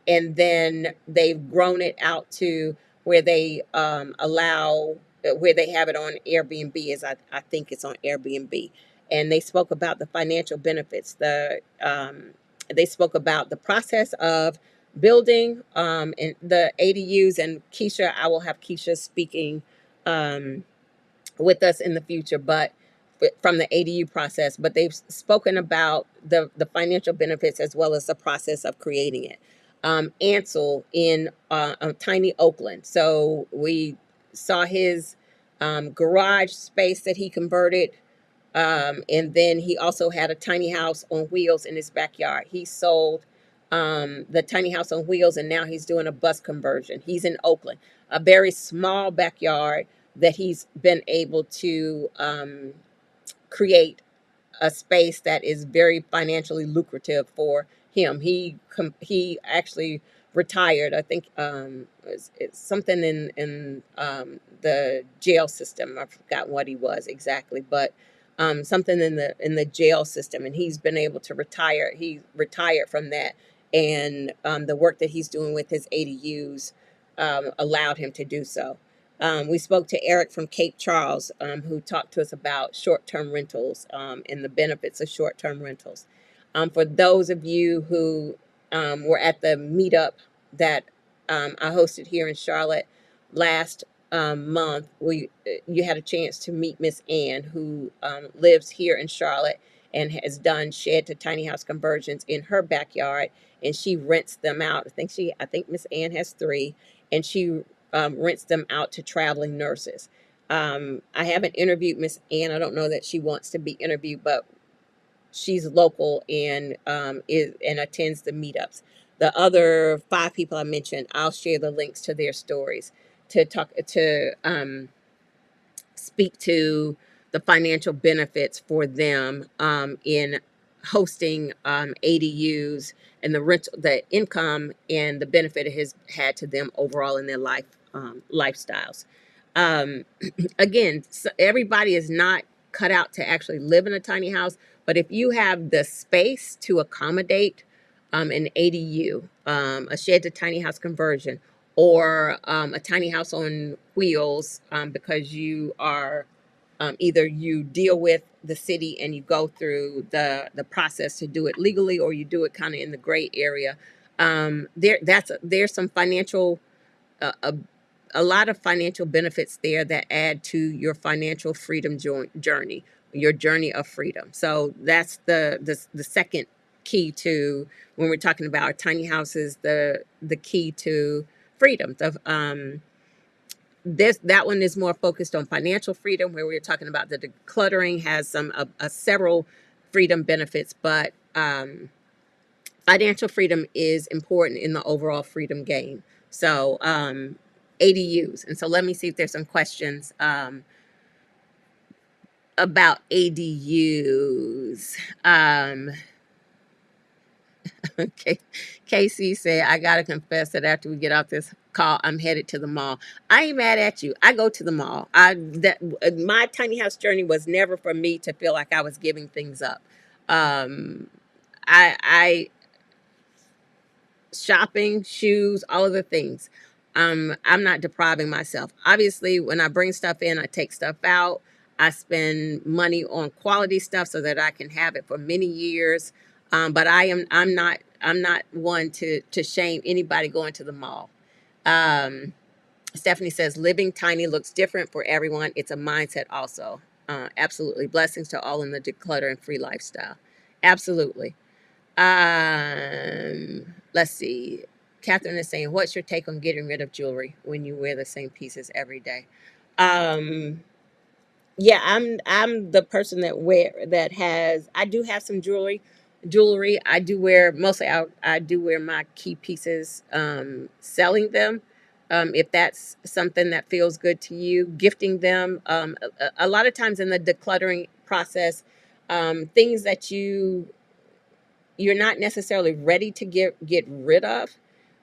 And then they've grown it out to where they allow where they have it on Airbnb. I think it's on Airbnb, and they spoke about the financial benefits. They spoke about the process of building and the ADUs. And Keisha, I will have Keisha speaking um, with us in the future, but from the ADU process. But they've spoken about the financial benefits as well as the process of creating it. Ansel in tiny Oakland. So we saw his garage space that he converted, and then he also had a tiny house on wheels in his backyard. He sold the tiny house on wheels, and now he's doing a bus conversion. He's in Oakland, a very small backyard that he's been able to create a space that is very financially lucrative for him. He actually retired. I think it's something in the jail system. I forgot what he was exactly, but something in the jail system, and he's been able to retire. He retired from that, and the work that he's doing with his ADUs allowed him to do so. We spoke to Eric from Cape Charles, who talked to us about short-term rentals and the benefits of short-term rentals. For those of you who were at the meetup that I hosted here in Charlotte last month, you had a chance to meet Miss Ann, who lives here in Charlotte and has done shed to tiny house conversions in her backyard, and she rents them out. I think Miss Ann has three, and she rents them out to traveling nurses. I haven't interviewed Miss Ann. I don't know that she wants to be interviewed, but she's local and and attends the meetups. The other five people I mentioned, I'll share the links to their stories to talk to speak to the financial benefits for them in hosting ADUs and the rental, the income and the benefit it has had to them overall in their lifestyles. Um, Again, so everybody is not cut out to actually live in a tiny house, but if you have the space to accommodate an ADU, a shed to tiny house conversion, or a tiny house on wheels, because you are either you deal with the city and you go through the process to do it legally, or you do it kind of in the gray area. There's some financial a a lot of financial benefits there that add to your financial freedom journey, your journey of freedom. So that's the second key to when we're talking about our tiny houses, the key to freedom. This that one is more focused on financial freedom, where we're talking about the decluttering has some several freedom benefits, but financial freedom is important in the overall freedom game. So ADUs, and so let me see if there's some questions about ADUs. Okay, Casey said, I gotta confess that after we get off this call, I'm headed to the mall. I ain't mad at you. I go to the mall. My tiny house journey was never for me to feel like I was giving things up. Um, I shopping, shoes, all of the things. I'm not depriving myself. Obviously, when I bring stuff in, I take stuff out. I spend money on quality stuff so that I can have it for many years. But I'm not one to shame anybody going to the mall. Um, Stephanie says living tiny looks different for everyone. It's a mindset also. Absolutely. Blessings to all in the declutter and free lifestyle. Absolutely. Let's see. Catherine is saying, what's your take on getting rid of jewelry when you wear the same pieces every day? Um, yeah, I'm the person that has, I do have some jewelry. I do wear mostly, I do wear my key pieces, selling them. If that's something that feels good to you, gifting them. A lot of times in the decluttering process, things that you're not necessarily ready to get rid of,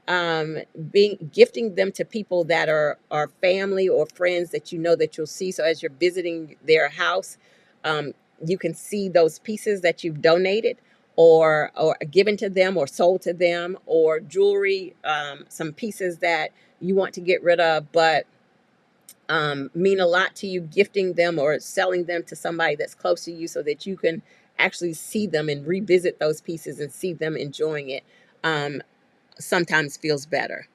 um being gifting them to people that are family or friends that you know that you'll see, so as you're visiting their house, um you can see those pieces that you've donated or given to them or sold to them, or jewelry, some pieces that you want to get rid of but mean a lot to you, gifting them or selling them to somebody that's close to you so that you can actually see them and revisit those pieces and see them enjoying it, sometimes feels better.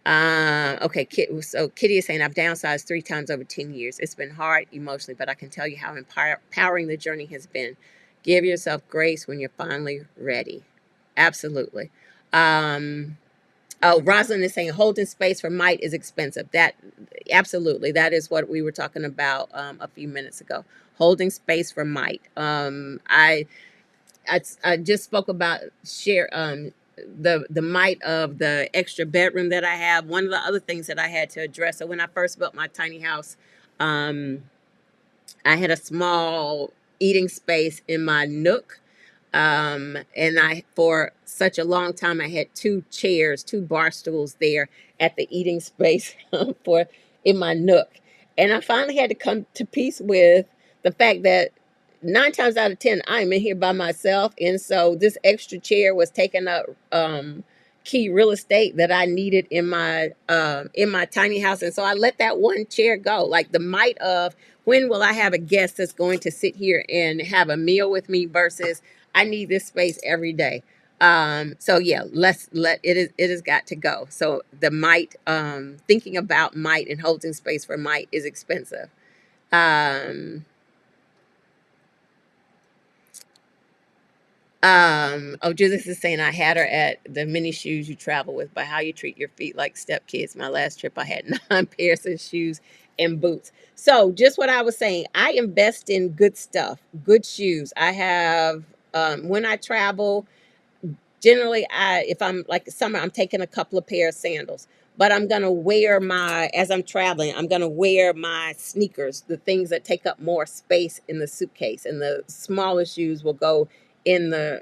Okay, so Kitty is saying, I've downsized 3 times over 10 years. It's been hard emotionally, but I can tell you how empowering the journey has been. Give yourself grace when you're finally ready. Absolutely. Um, Oh, Rosalind is saying holding space for might is expensive. That absolutely, that is what we were talking about a few minutes ago. Holding space for might. I just spoke about share the might of the extra bedroom that I have. One of the other things that I had to address. So when I first built my tiny house, um, I had a small eating space in my nook, and I, for such a long time, I had 2 chairs, 2 bar stools there at the eating space for in my nook. And I finally had to come to peace with the fact that 9 times out of 10, I'm in here by myself. And so this extra chair was taking up key real estate that I needed in my tiny house. And so I let that one chair go. Like the might of, when will I have a guest that's going to sit here and have a meal with me versus I need this space every day. So yeah, it has got to go. So the might, thinking about might and holding space for might is expensive. Um, oh, Judith is saying, I had her at the many shoes you travel with, by how you treat your feet like stepkids. My last trip, I had 9 pairs of shoes and boots. So just what I was saying, I invest in good stuff, good shoes. I have, when I travel, generally, if I'm like summer, I'm taking a couple of pair of sandals. but I'm going to wear my, as I'm traveling, I'm going to wear my sneakers, the things that take up more space in the suitcase, and the smaller shoes will go in the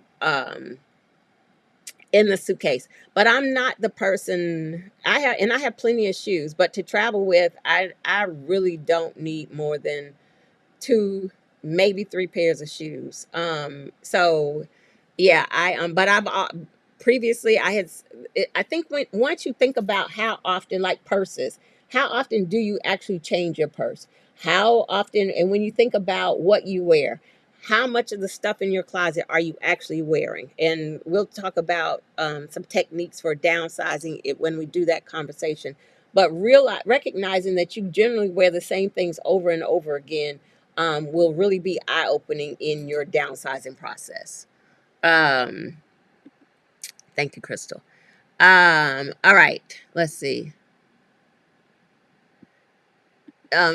suitcase. But I'm not the person, I have plenty of shoes, but to travel with, I really don't need more than two, maybe three pairs of shoes. So yeah, but previously I had, I think once you think about how often, like purses, how often do you actually change your purse? How often, and when you think about what you wear, how much of the stuff in your closet are you actually wearing? And we'll talk about some techniques for downsizing it when we do that conversation. But recognizing that you generally wear the same things over and over again will really be eye-opening in your downsizing process. Um, Thank you, Crystal. All right, let's see.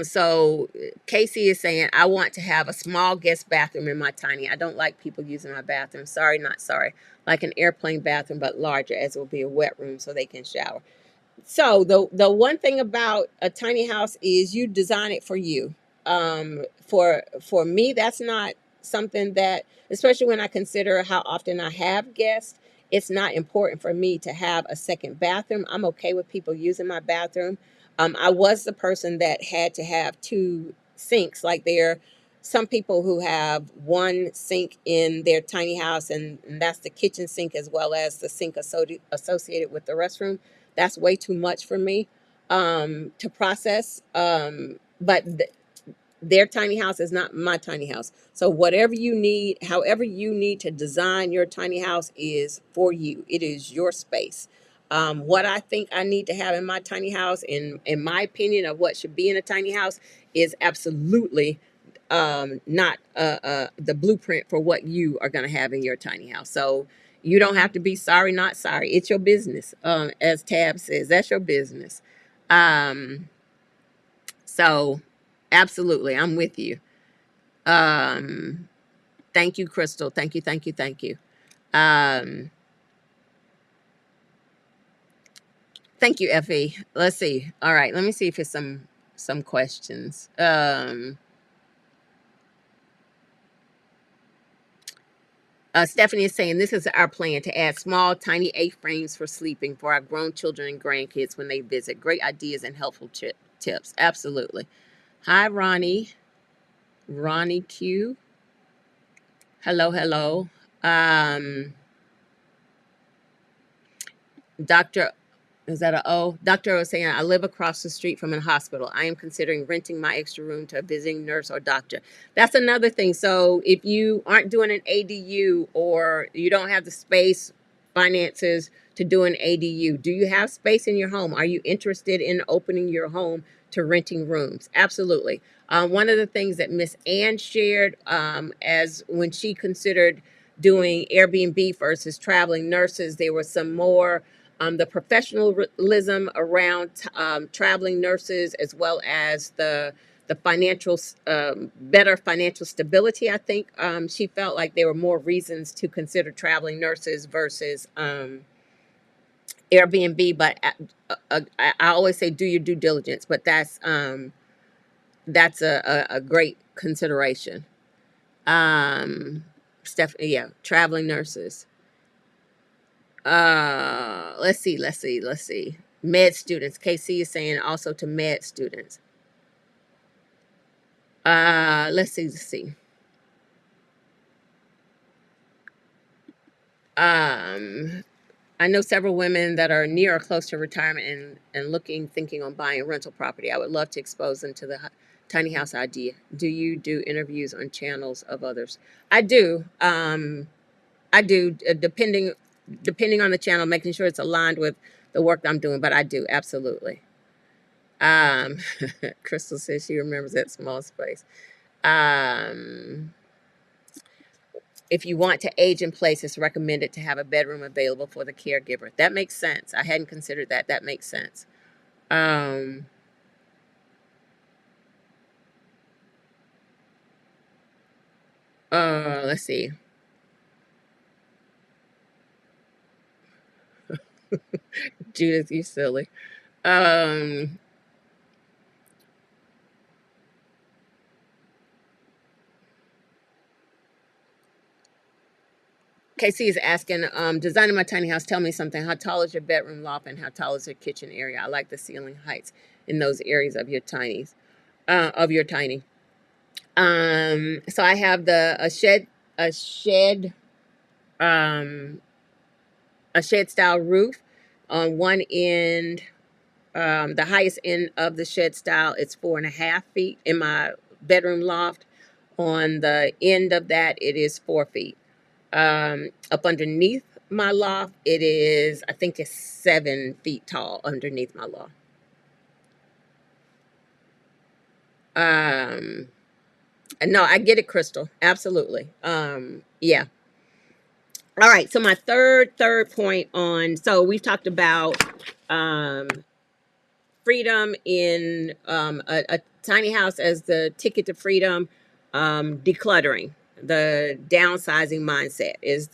So Casey is saying, I want to have a small guest bathroom in my tiny. I don't like people using my bathroom. Sorry, not sorry. Like an airplane bathroom, but larger, as it will be a wet room so they can shower. So the one thing about a tiny house is you design it for you. For me, that's not something that, especially when I consider how often I have guests, it's not important for me to have a second bathroom. I'm okay with people using my bathroom. I was the person that had to have two sinks. Like there, some people who have one sink in their tiny house, and that's the kitchen sink as well as the sink associated with the restroom. That's way too much for me to process. But their tiny house is not my tiny house. So whatever you need, however you need to design your tiny house is for you. It is your space. What I think I need to have in my tiny house, in my opinion of what should be in a tiny house, is absolutely not the blueprint for what you are going to have in your tiny house. So you don't have to be sorry, not sorry. It's your business. As Tab says, that's your business. Um, so absolutely, I'm with you. Um, Thank you, Crystal. Thank you, thank you, thank you. Um, Thank you, Effie. Let's see. All right, let me see if it's some questions. Stephanie is saying this is our plan to add small, tiny A-frames for sleeping for our grown children and grandkids when they visit. Great ideas and helpful tips. Absolutely. Hi, Ronnie. Ronnie Q. Hello, hello. Um, Dr. Is that a O? Dr. O saying, I live across the street from a hospital. I am considering renting my extra room to a visiting nurse or doctor. That's another thing. So if you aren't doing an ADU or you don't have the space, finances to do an ADU, do you have space in your home? Are you interested in opening your home to renting rooms? Absolutely. One of the things that Miss Ann shared as when she considered doing Airbnb versus traveling nurses, there was some more the professionalism around traveling nurses, as well as the financial better financial stability. I think she felt like there were more reasons to consider traveling nurses versus Airbnb. But I always say do your due diligence. But that's a great consideration. Yeah, traveling nurses. Let's see. Med students. KC is saying also to med students. Let's see. Um, I know several women that are near or close to retirement and thinking on buying rental property. I would love to expose them to the tiny house idea. Do you do interviews on channels of others? I do. Depending on the channel, making sure it's aligned with the work I'm doing. But I do absolutely. Um, Crystal says she remembers that small space. Um, if you want to age in place, it's recommended to have a bedroom available for the caregiver. That makes sense. I hadn't considered that. That makes sense. Um, let's see. Judith, you silly. Um, Casey is asking, designing my tiny house, tell me something. How tall is your bedroom loft and how tall is your kitchen area? I like the ceiling heights in those areas of your tiny. So I have a shed, um, a shed style roof on one end. The highest end of the shed style is 4.5 feet in my bedroom loft. On the end of that, it is 4 feet. Up underneath my loft, it is, I think it's 7 feet tall underneath my loft. Um, no, I get it, Crystal. Absolutely. Yeah. All right. So my third point on, so we've talked about, um, freedom in, a tiny house as the ticket to freedom. Decluttering, the downsizing mindset is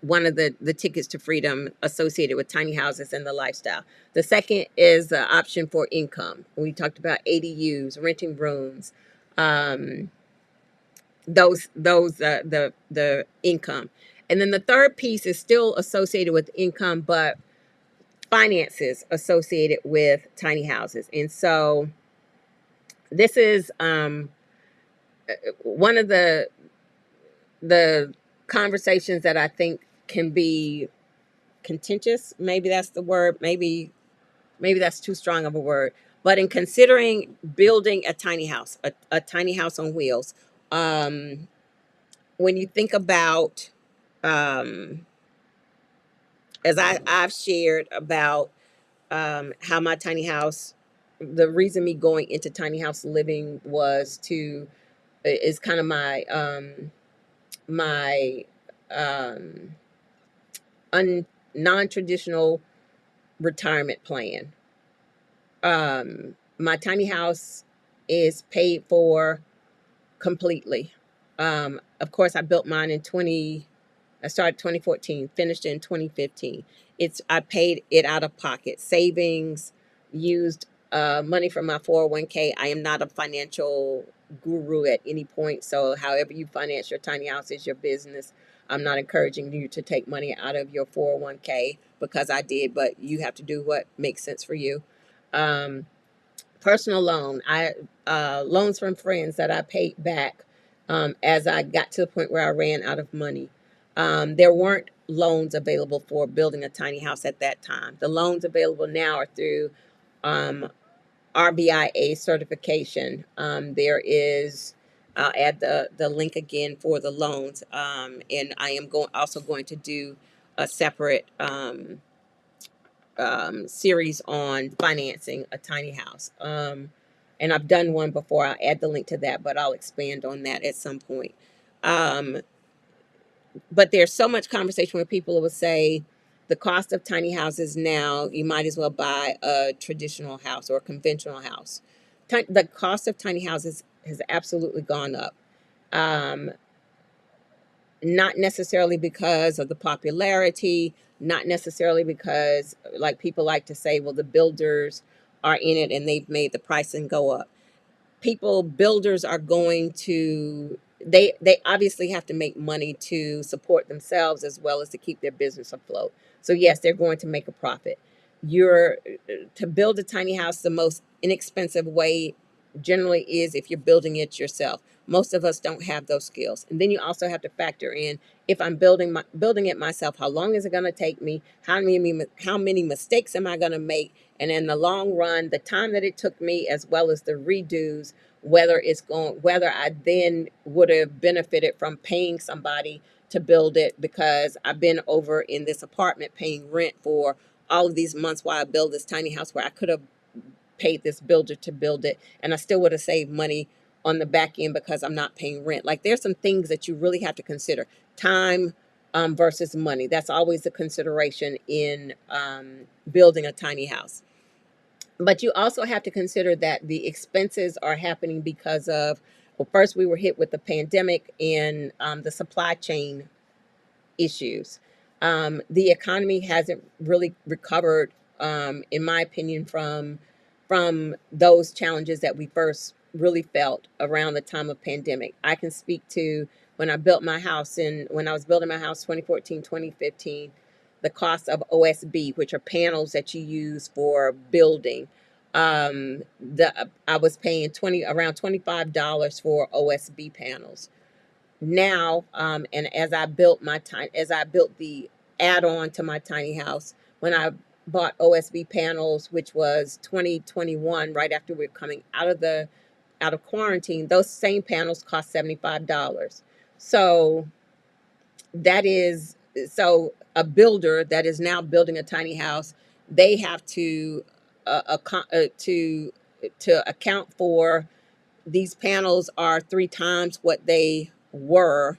one of the tickets to freedom associated with tiny houses and the lifestyle. The second is the option for income. We talked about ADUs, renting rooms, um, the income, and then the third piece is still associated with income, but finances associated with tiny houses. And so this is one of the conversations that I think can be contentious. Maybe that's the word. Maybe that's too strong of a word. But in considering building a tiny house, a tiny house on wheels, um, when you think about, um, as I've shared about, how my tiny house, the reason me going into tiny house living was to, is kind of my um, non-traditional retirement plan. My tiny house is paid for completely. Of course, I built mine in 20. I started 2014, finished in 2015. I paid it out of pocket, savings, used money from my 401k. I am not a financial guru at any point, so however you finance your tiny house is your business. I'm not encouraging you to take money out of your 401k because I did, but you have to do what makes sense for you. Um, Personal loan, I loans from friends that I paid back as I got to the point where I ran out of money. There weren't loans available for building a tiny house at that time. The loans available now are through um, RBIA certification. There is, I'll add the link again for the loans, and I am going to do a separate series on financing a tiny house. And I've done one before. I'll add the link to that, but I'll expand on that at some point. Um, but there's so much conversation where people will say the cost of tiny houses now, you might as well buy a traditional house or a conventional house. The cost of tiny houses has absolutely gone up. Um, Not necessarily because of the popularity, not necessarily because, like people like to say, well, the builders are in it and they've made the pricing go up. Builders are going to, they obviously have to make money to support themselves as well as to keep their business afloat. So yes, they're going to make a profit. You're To build a tiny house, the most inexpensive way generally is if you're building it yourself. Most of us don't have those skills. And then you also have to factor in, if I'm building it myself, how long is it going to take me? How many mistakes am I going to make? And in the long run, the time that it took me, as well as the redos, whether I then would have benefited from paying somebody to build it, because I've been over in this apartment paying rent for all of these months while I build this tiny house, where I could have paid this builder to build it and I still would have saved money on the back end because I'm not paying rent. Like, there's some things that you really have to consider. Time versus money. That's always a consideration in building a tiny house. But you also have to consider that the expenses are happening because of, well, first we were hit with the pandemic and the supply chain issues. The economy hasn't really recovered, in my opinion, from those challenges that we first really felt around the time of pandemic. I can speak to when I was building my house 2014, 2015, the cost of OSB, which are panels that you use for building. The I was paying 20 around $25 for OSB panels now. And as I built the add-on to my tiny house, when I bought OSB panels, which was 2021, right after we were coming out of quarantine, those same panels cost $75. So that is so a builder that is now building a tiny house, they have to to account for these panels are three times what they were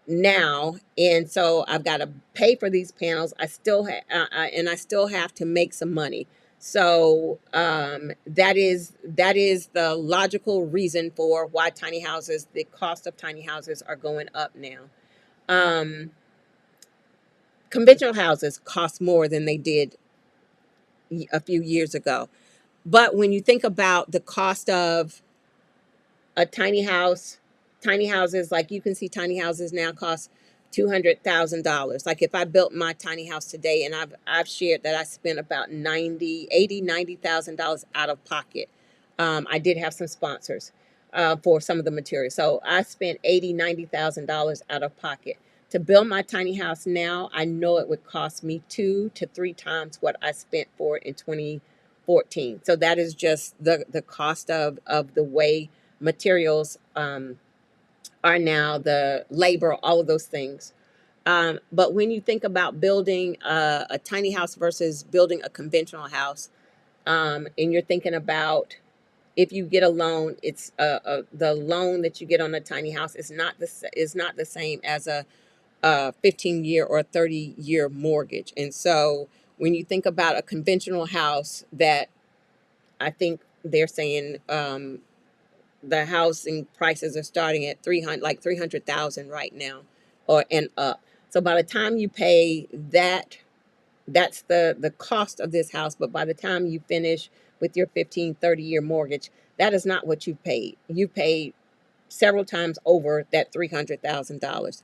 now, and so I've got to pay for these panels. I still have to make some money. So that is the logical reason for why the cost of tiny houses are going up now. um Conventional houses cost more than they did a few years ago, but when you think about the cost of a tiny house, tiny houses, like you can see tiny houses now cost $200,000. Like if I built my tiny house today, and I've shared that I spent about 90,000 dollars out of pocket. I did have some sponsors for some of the materials, so I spent 90,000 dollars out of pocket to build my tiny house. Now I know it would cost me 2 to 3 times what I spent for it in 2014. So that is just the cost of the way materials are now, the labor, all of those things. But when you think about building a tiny house versus building a conventional house, and you're thinking about if you get a loan, it's the loan that you get on a tiny house is not the same as a 15-year or 30-year mortgage. And so when you think about a conventional house, that I think they're saying the housing prices are starting at 300, like 300,000 right now, or and up. So by the time you pay that, that's the cost of this house. But by the time you finish with your 15, 30 year mortgage, that is not what you paid. You paid several times over that $300,000.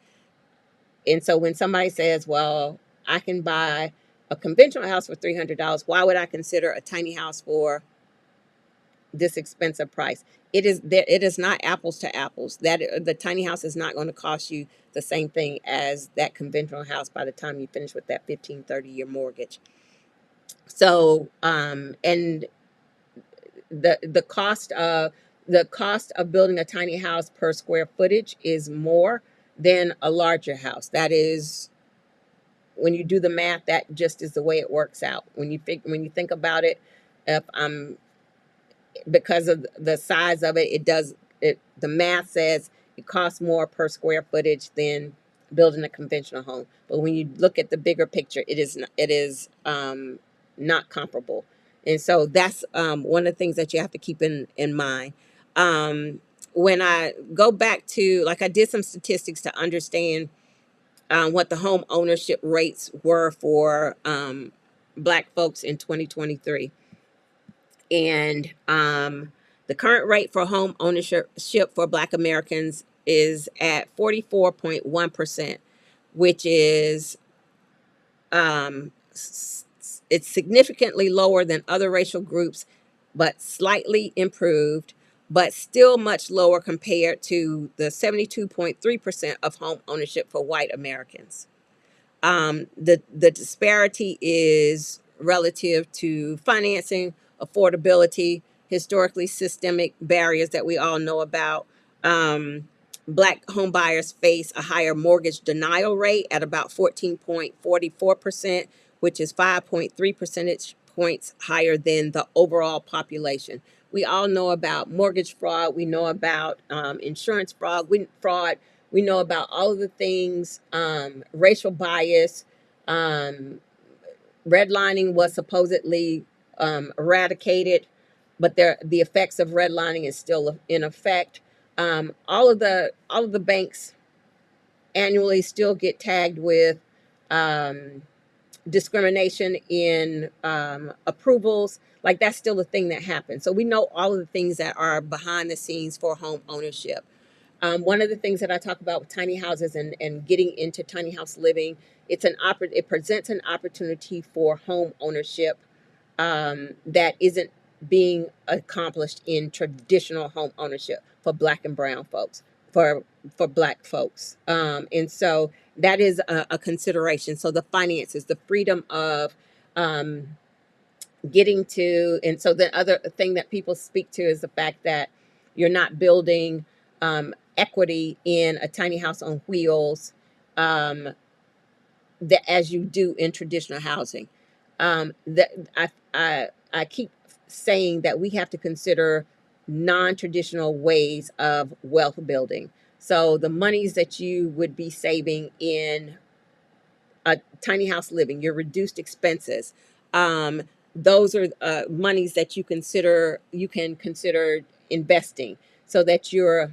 And so when somebody says, well, I can buy a conventional house for $300, why would I consider a tiny house for this expensive price? It is not apples to apples. That the tiny house is not going to cost you the same thing as that conventional house by the time you finish with that 15, 30 year mortgage. So and the cost of building a tiny house per square footage is more than a larger house. That is, when you do the math, that just is the way it works out. When you think about it, if I'm because of the size of it, the math says it costs more per square footage than building a conventional home. But when you look at the bigger picture, it is not comparable. And so that's one of the things that you have to keep in mind. When I go back to, like, I did some statistics to understand what the home ownership rates were for Black folks in 2023. And the current rate for home ownership for Black Americans is at 44.1%, which is it's significantly lower than other racial groups, but slightly improved, but still much lower compared to the 72.3% of home ownership for white Americans. The disparity is relative to financing, affordability, historically systemic barriers that we all know about. Black home buyers face a higher mortgage denial rate at about 14.44%, which is 5.3 percentage points higher than the overall population. We all know about mortgage fraud. We know about insurance fraud. We know about all of the things, racial bias. Redlining was supposedly eradicated, but the effects of redlining is still in effect. All of the banks annually still get tagged with um, discrimination in approvals. Like that's still a thing that happens. So we know all of the things that are behind the scenes for home ownership. One of the things that I talk about with tiny houses and getting into tiny house living, it presents an opportunity for home ownership that isn't being accomplished in traditional home ownership for Black and brown folks, for Black folks, and so that is a consideration. So the finances, the freedom of um, getting to, and so the other thing that people speak to is the fact that you're not building equity in a tiny house on wheels. That as you do in traditional housing. That I keep saying that we have to consider non-traditional ways of wealth building. So the monies that you would be saving in a tiny house living, your reduced expenses, those are monies that you can consider investing so that you're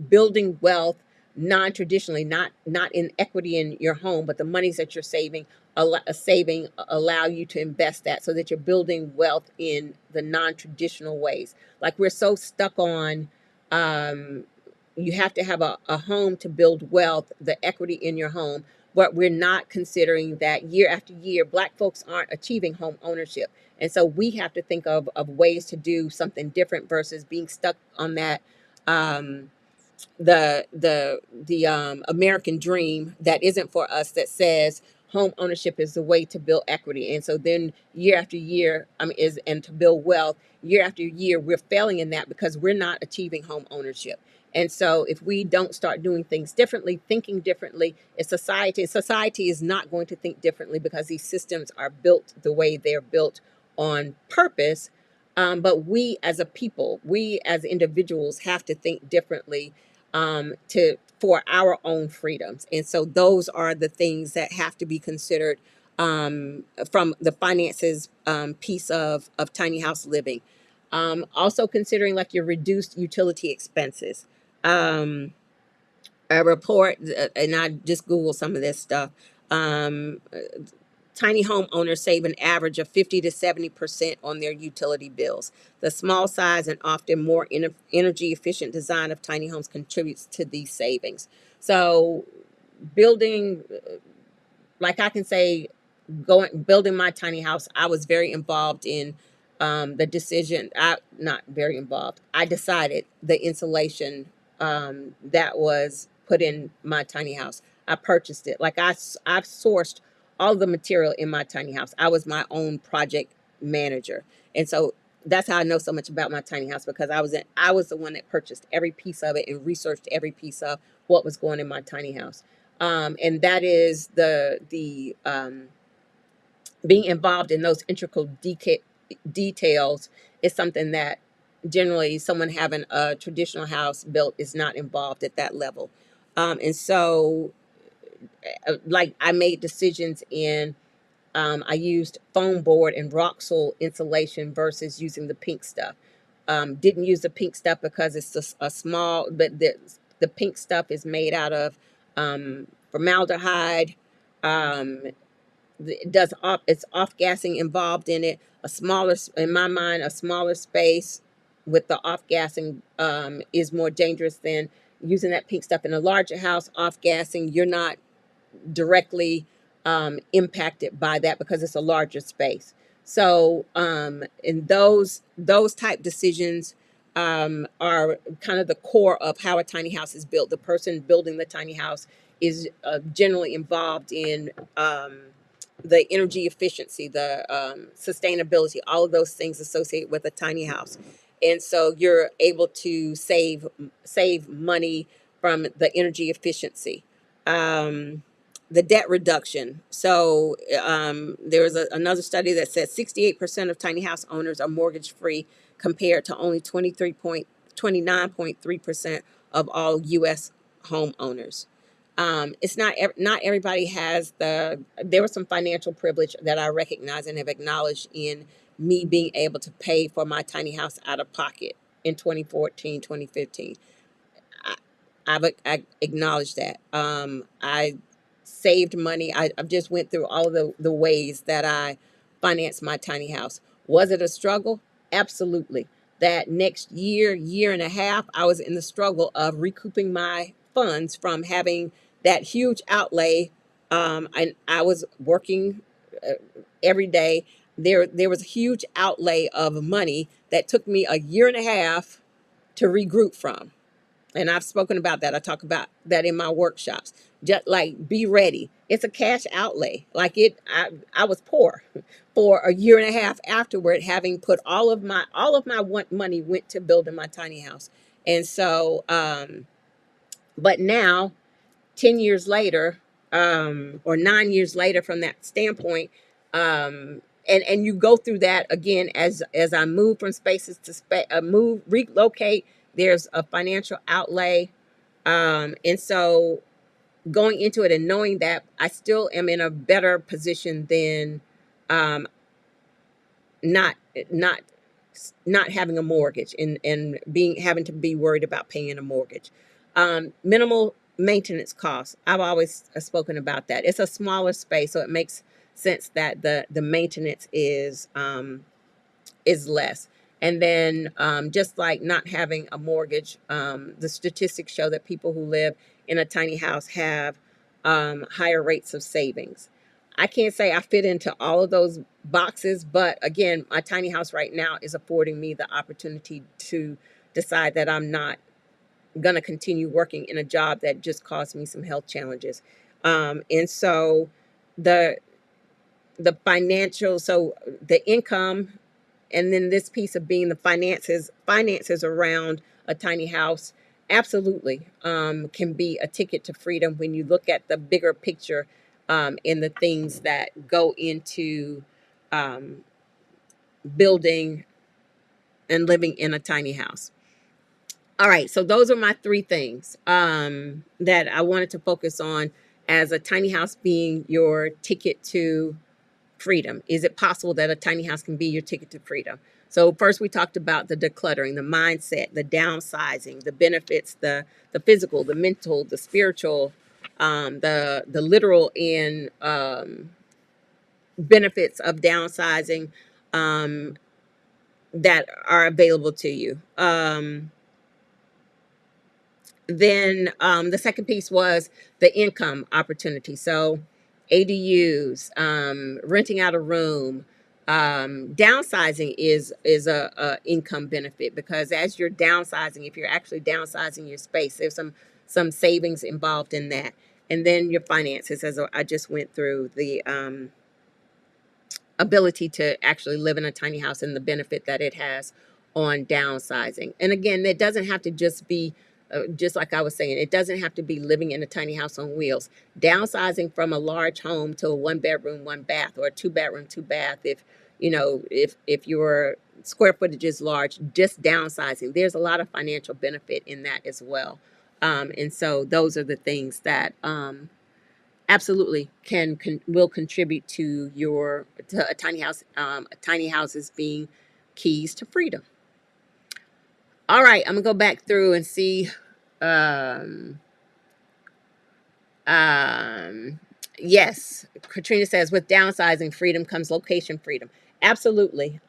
building wealth non-traditionally, not in equity in your home, but the monies that you're saving allow you to invest that so that you're building wealth in the non-traditional ways. Like we're so stuck on um, you have to have a home to build wealth, the equity in your home, but we're not considering that year after year Black folks aren't achieving home ownership. And so we have to think of ways to do something different versus being stuck on that um, the American dream that isn't for us, that says home ownership is the way to build equity. And so then year after year, is and to build wealth, year after year, we're failing in that because we're not achieving home ownership. And so if we don't start doing things differently, thinking differently, society is not going to think differently because these systems are built the way they're built on purpose. But we as a people, we as individuals have to think differently to for our own freedoms. And so those are the things that have to be considered from the finances piece of tiny house living. Also considering like your reduced utility expenses. Um, a report, and I just Googled some of this stuff. Um, Tiny home owners save an average of 50 to 70% on their utility bills. The small size and often more energy efficient design of tiny homes contributes to these savings. So, building, like I can say, going building my tiny house, I was very involved in the decision. I not very involved. I decided the insulation that was put in my tiny house. I purchased it. I've sourced all the material in my tiny house. I was my own project manager, and so that's how I know so much about my tiny house, because I was the one that purchased every piece of it and researched every piece of what was going in my tiny house. And that is the being involved in those integral details is something that generally someone having a traditional house built is not involved at that level. And so, like, I made decisions in I used foam board and Roxul insulation versus using the pink stuff. Didn't use the pink stuff because it's just a small, but the pink stuff is made out of formaldehyde. Um, it does off It's off gassing involved in it. A smaller, in my mind, a smaller space with the off gassing is more dangerous than using that pink stuff in a larger house. Off gassing, you're not directly impacted by that because it's a larger space. So, and those type decisions are kind of the core of how a tiny house is built. The person building the tiny house is generally involved in the energy efficiency, the sustainability, all of those things associated with a tiny house. And so you're able to save money from the energy efficiency. Um, the debt reduction. So there was another study that said 68% of tiny house owners are mortgage free, compared to only 29.3% of all U.S. homeowners. It's not everybody has there was some financial privilege that I recognize and have acknowledged in me being able to pay for my tiny house out of pocket in 2014, 2015. I acknowledged that. I saved money. I've just went through all of the ways that I financed my tiny house. Was it a struggle? Absolutely. That next year and a half, I was in the struggle of recouping my funds from having that huge outlay. And I was working every day. There was a huge outlay of money that took me a year and a half to regroup from. And I've spoken about that. I talk about that in my workshops. Just like be ready. It's a cash outlay. Like I was poor for a year and a half afterward, having put all of my money went to building my tiny house. And so, but now 10 years later, or 9 years later from that standpoint, and you go through that again as I move from spaces to relocate, there's a financial outlay. And so going into it and knowing that I still am in a better position than um, not not not having a mortgage and being having to be worried about paying a mortgage. Minimal maintenance costs. I've always spoken about that. It's a smaller space, so it makes sense that the maintenance is less. And then just like not having a mortgage, the statistics show that people who live in a tiny house have higher rates of savings. I can't say I fit into all of those boxes, but again, my tiny house right now is affording me the opportunity to decide that I'm not going to continue working in a job that just caused me some health challenges. And so the so the income, and then this piece of being the finances around a tiny house, absolutely can be a ticket to freedom when you look at the bigger picture, and the things that go into um, building and living in a tiny house. All right, so those are my three things that I wanted to focus on as a tiny house being your ticket to freedom. Is it possible that a tiny house can be your ticket to freedom? So first we talked about the decluttering, the mindset, the downsizing, the benefits, the physical, the mental, the spiritual, the literal and benefits of downsizing um, that are available to you. Then the second piece was the income opportunity. So ADUs, renting out a room, downsizing is a income benefit, because as you're downsizing, if you're actually downsizing your space, there's some savings involved in that. And then your finances, as I just went through, the ability to actually live in a tiny house and the benefit that it has on downsizing. And again, it doesn't have to just be, just like I was saying, it doesn't have to be living in a tiny house on wheels. Downsizing from a large home to a 1 bedroom, 1 bath, or a 2 bedroom, 2 bath. If your square footage is large, just downsizing, there's a lot of financial benefit in that as well. And so those are the things that absolutely will contribute to a tiny house, tiny houses being keys to freedom. All right, I'm gonna go back through and see. um um yes, Katrina says with downsizing freedom comes location freedom. Absolutely.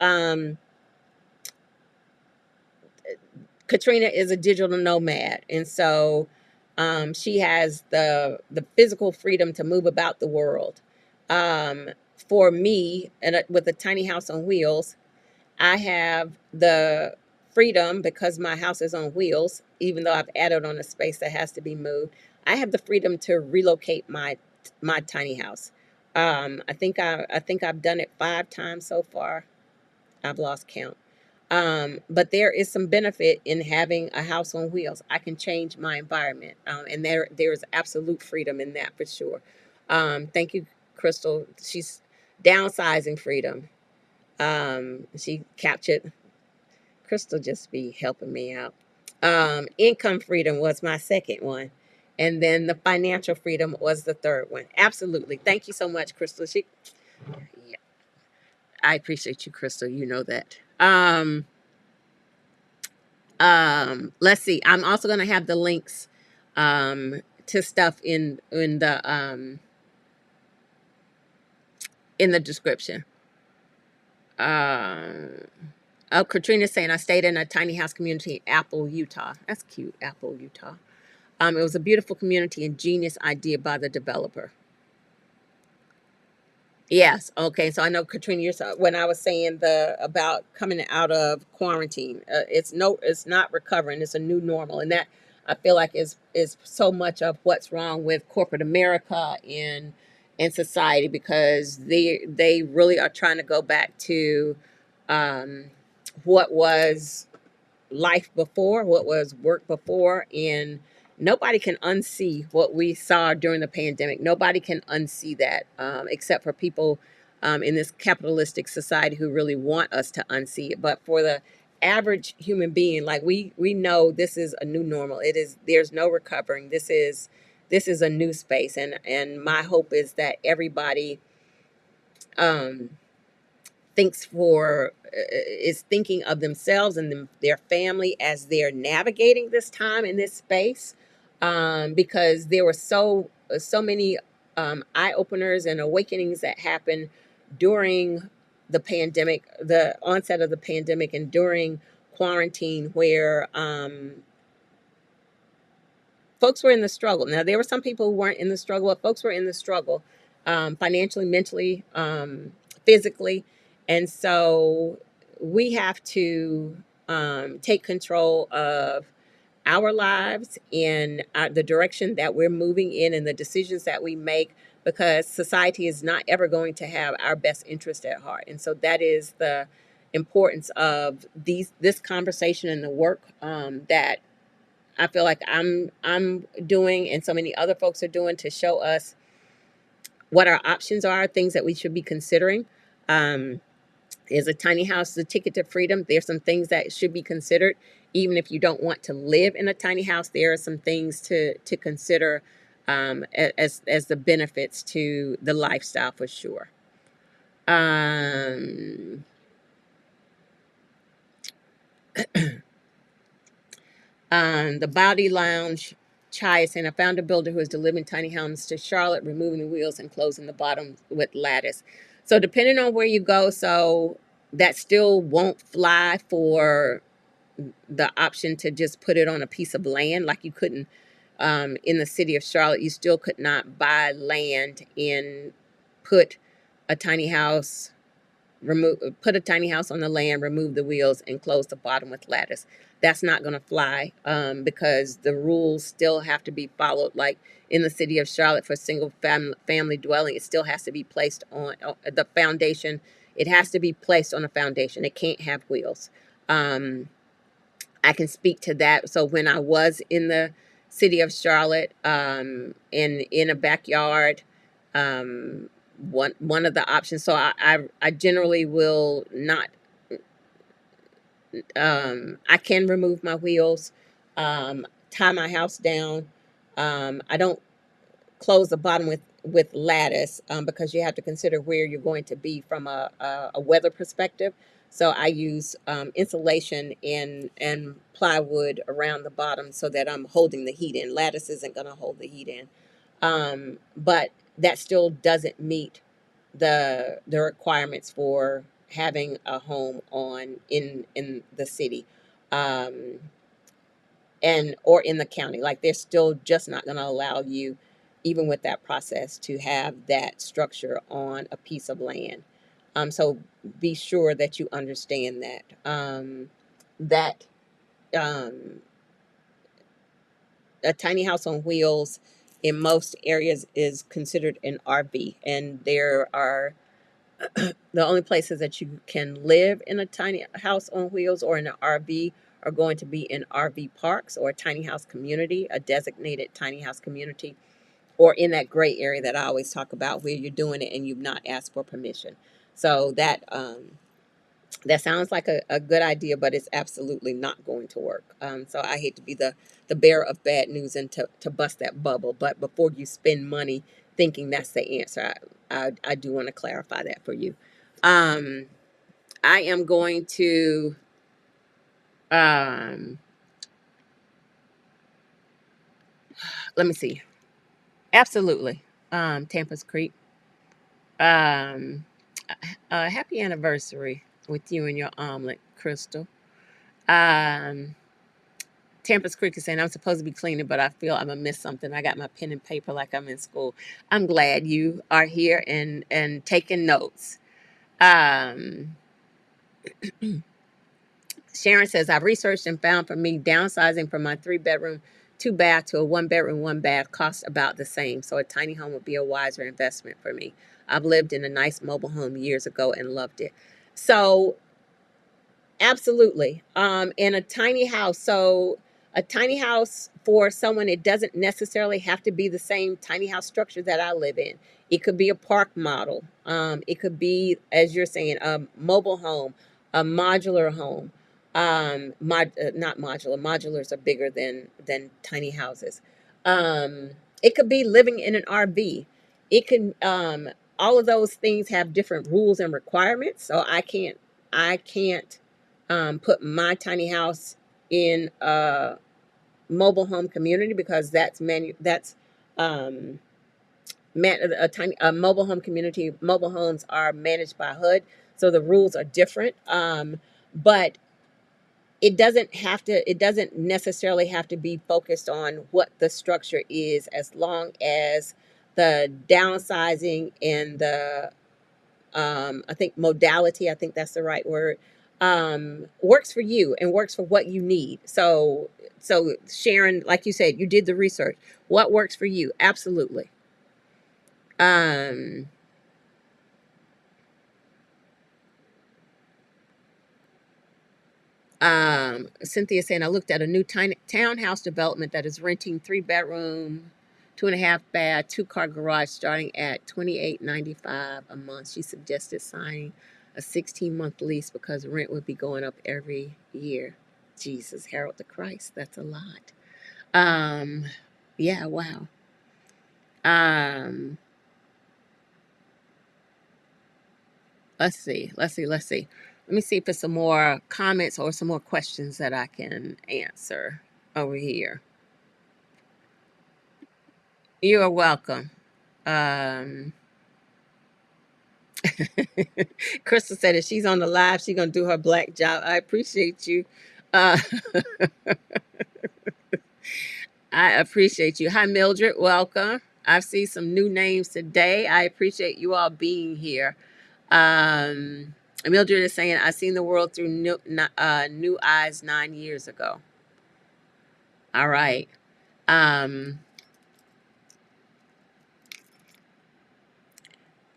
Katrina is a digital nomad, and so she has the physical freedom to move about the world. Um, for me, with a tiny house on wheels, I have the freedom, because my house is on wheels, even though I've added on a space that has to be moved. I have the freedom to relocate my tiny house. I think I've done it 5 times so far. I've lost count. But there is some benefit in having a house on wheels. I can change my environment, and there is absolute freedom in that for sure. Thank you, Crystal. She's downsizing freedom. She captured. Crystal just be helping me out. Income freedom was my second one. And then the financial freedom was the third one. Absolutely. Thank you so much, Crystal. Yeah, I appreciate you, Crystal. You know that. Let's see. I'm also going to have the links to stuff in the description. Um, oh, Katrina's saying I stayed in a tiny house community in Apple, Utah. That's cute, Apple, Utah. It was a beautiful community and genius idea by the developer. Yes. Okay. So I know Katrina, when I was saying the about coming out of quarantine, it's not recovering. It's a new normal, and that I feel like is so much of what's wrong with corporate America in society, because they really are trying to go back to um, what was life before, what was work before, and nobody can unsee what we saw during the pandemic. Nobody can unsee that, except for people in this capitalistic society who really want us to unsee it. But for the average human being, like we know this is a new normal. It is, there's no recovering. This is a new space, and my hope is that everybody um is thinking of themselves and their family as they're navigating this time in this space, because there were so many eye openers and awakenings that happened during the pandemic, the onset of the pandemic, and during quarantine, where folks were in the struggle. Now, there were some people who weren't in the struggle, but folks were in the struggle, financially, mentally, physically. And so we have to take control of our lives and the direction that we're moving in and the decisions that we make, because society is not ever going to have our best interest at heart. And so that is the importance of this conversation and the work that I feel like I'm doing, and so many other folks are doing, to show us what our options are, things that we should be considering. Um, is a tiny house the ticket to freedom? There's some things that should be considered, even if you don't want to live in a tiny house. There are some things to consider, as the benefits to the lifestyle, for sure. Um, the Body Lounge Chai is saying, I found a builder who is delivering tiny homes to Charlotte, removing the wheels and closing the bottom with lattice. So depending on where you go, so that still won't fly for the option to just put it on a piece of land. Like you couldn't, in the city of Charlotte, you still could not buy land and put a tiny house put a tiny house on the land, remove the wheels, and close the bottom with lattice. That's not going to fly, because the rules still have to be followed. Like in the city of Charlotte, for single family dwelling, it still has to be placed on the foundation. It has to be placed on a foundation. It can't have wheels. I can speak to that. So when I was in the city of Charlotte, in a backyard, um, one of the options. So I generally will not. I can remove my wheels, tie my house down. I don't close the bottom with lattice, because you have to consider where you're going to be from a weather perspective. So I use insulation and plywood around the bottom so that I'm holding the heat in. Lattice isn't going to hold the heat in, but that still doesn't meet the requirements for having a home in the city. Um, and or in the county, like they're still just not going to allow you, even with that process, to have that structure on a piece of land. So be sure that you understand that um, a tiny house on wheels in most areas is considered an RV, and there are the only places that you can live in a tiny house on wheels or in an RV are going to be in RV parks or a tiny house community, a designated tiny house community, or in that gray area that I always talk about, where you're doing it and you've not asked for permission. So that sounds like a good idea, but it's absolutely not going to work. So I hate to be the bearer of bad news and to bust that bubble. But before you spend money thinking that's the answer, I do want to clarify that for you. Um, I am going to um, Let me see. Absolutely. Tampa's Creek. Um, Happy anniversary with you and your omelet, Crystal. Um, Tampa's Creek is saying I'm supposed to be cleaning, but I feel I'm gonna miss something. I got my pen and paper like I'm in school. I'm glad you are here and taking notes. Um, Sharon says I've researched and found for me downsizing from my 3 bedroom, 2 bath to a 1 bedroom, 1 bath costs about the same. So a tiny home would be a wiser investment for me. I've lived in a nice mobile home years ago and loved it. So absolutely. In a tiny house. So a tiny house for someone, it doesn't necessarily have to be the same tiny house structure that I live in. It could be a park model. It could be, as you're saying, a mobile home, a modular home. Not modular. Modulars are bigger than tiny houses. It could be living in an RV. It can all of those things have different rules and requirements. So I can't put my tiny house in a mobile home community because that's um, a mobile home community. Mobile homes are managed by HUD, so the rules are different. But it doesn't necessarily have to be focused on what the structure is, as long as the downsizing and the I think modality, I think that's the right word, works for you and works for what you need. So Sharon, like you said, you did the research. What works for you? Absolutely. Um, Cynthia saying I looked at a new tiny townhouse development that is renting 3 bedroom, 2.5 bath, 2 car garage starting at $28.95 a month. She suggested signing a 16-month lease because rent would be going up every year. Jesus, Harold the Christ, that's a lot. Um, yeah, wow. Um, let's see. Let me see if there's some more comments or some more questions that I can answer over here. You are welcome. Um, Crystal said if she's on the live, she's gonna do her black job. I appreciate you. Uh, I appreciate you. Hi, Mildred. Welcome. I've seen some new names today. I appreciate you all being here. Um, Mildred is saying, "I seen the world through new eyes 9 years ago." All right. Um,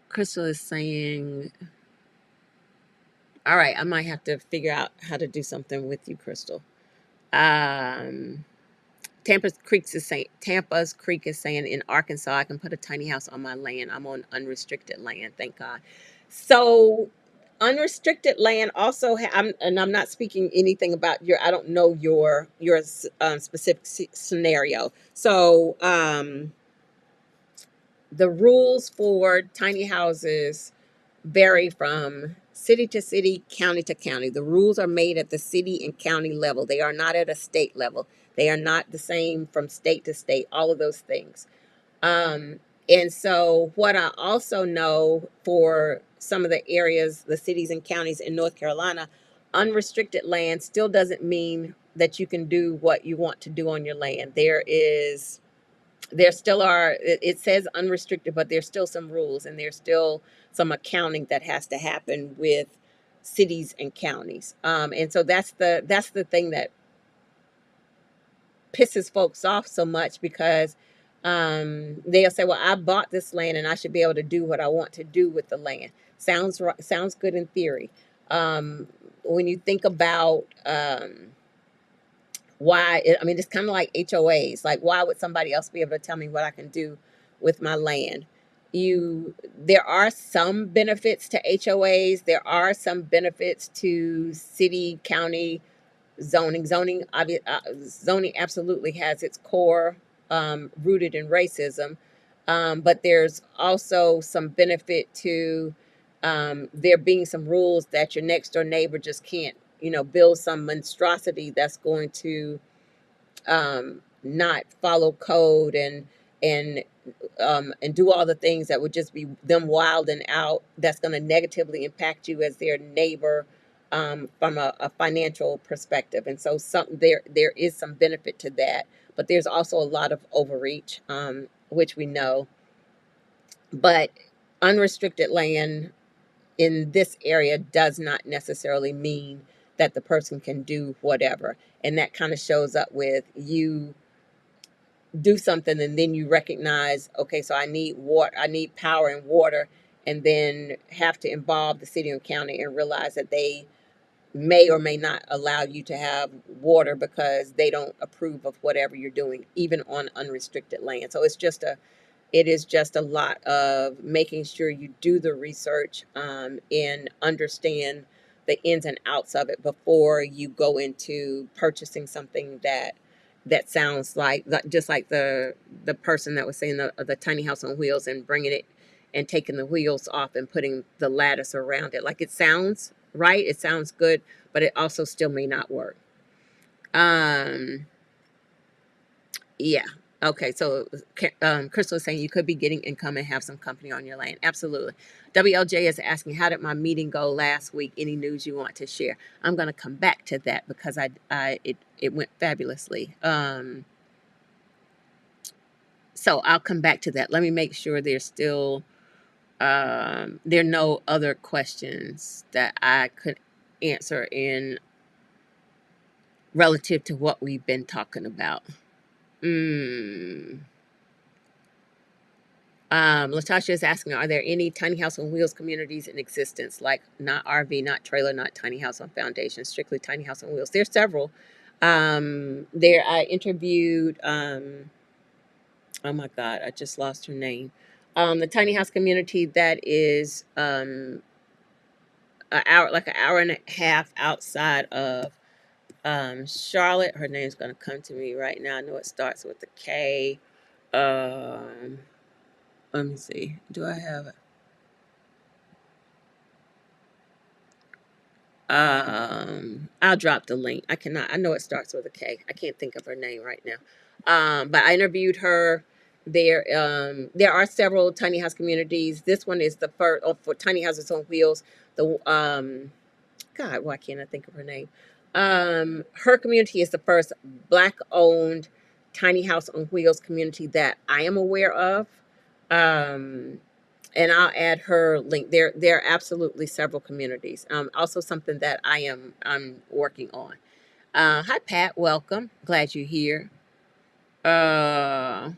Crystal is saying, "All right, I might have to figure out how to do something with you, Crystal." Um, Tampa's Creek is saying in Arkansas I can put a tiny house on my land. I'm on unrestricted land, thank God. So unrestricted land also I'm not speaking anything about your, I don't know your specific scenario. So the rules for tiny houses vary from city to city, county to county. The rules are made at the city and county level. They are not at a state level. They are not the same from state to state, all of those things. Um, and so, what I also know for some of the areas, the cities and counties in North Carolina, unrestricted land still doesn't mean that you can do what you want to do on your land. There still are, it says unrestricted, but there's still some rules and there's still some accounting that has to happen with cities and counties. And so that's the thing that pisses folks off so much, because they'll say, well, I bought this land and I should be able to do what I want to do with the land. Sounds good in theory. When you think about I mean, it's kind of like HOAs. Like, why would somebody else be able to tell me what I can do with my land? There are some benefits to HOAs. There are some benefits to city, county zoning. Zoning absolutely has its core rooted in racism, but there's also some benefit to there being some rules that your next door neighbor just can't, build some monstrosity that's going to not follow code and do all the things that would just be them wilding out. That's going to negatively impact you as their neighbor, from a financial perspective. And so there is some benefit to that, but there's also a lot of overreach, which we know. But unrestricted land in this area does not necessarily mean that the person can do whatever. And that kind of shows up with you do something and then you recognize, okay, so I need water, I need power and water, and then have to involve the city and county and realize that they may or may not allow you to have water because they don't approve of whatever you're doing, even on unrestricted land. So it is just a lot of making sure you do the research, and understand the ins and outs of it before you go into purchasing something that sounds like just like the person that was saying the tiny house on wheels and bringing it and taking the wheels off and putting the lattice around it. Like, it sounds right, it sounds good, but it also still may not work. um yeah. Okay. So, Crystal is saying you could be getting income and have some company on your land. Absolutely. WLJ is asking, how did my meeting go last week? Any news you want to share? I'm going to come back to that because it went fabulously. So I'll come back to that. Let me make sure there's still, there are no other questions that I could answer in relative to what we've been talking about. Mm. Latasha is asking, are there any tiny house on wheels communities in existence? Like, not RV, not trailer, not tiny house on foundation, strictly tiny house on wheels. There's several. I interviewed, oh my God, I just lost her name. The tiny house community that is, an hour and a half outside of, Charlotte. Her name's going to come to me right now. I know it starts with a K. Um, Let me see. Do I have it? I'll drop the link. I cannot. I know it starts with a K. I can't think of her name right now. But I interviewed her. There are several tiny house communities. This one is the first, for tiny houses on wheels. The God, why can't I think of her name? Her community is the first Black-owned tiny house on wheels community that I am aware of. Um, and I'll add her link. There are absolutely several communities. Also something that I'm working on. Hi Pat, welcome. Glad you're here. Uh,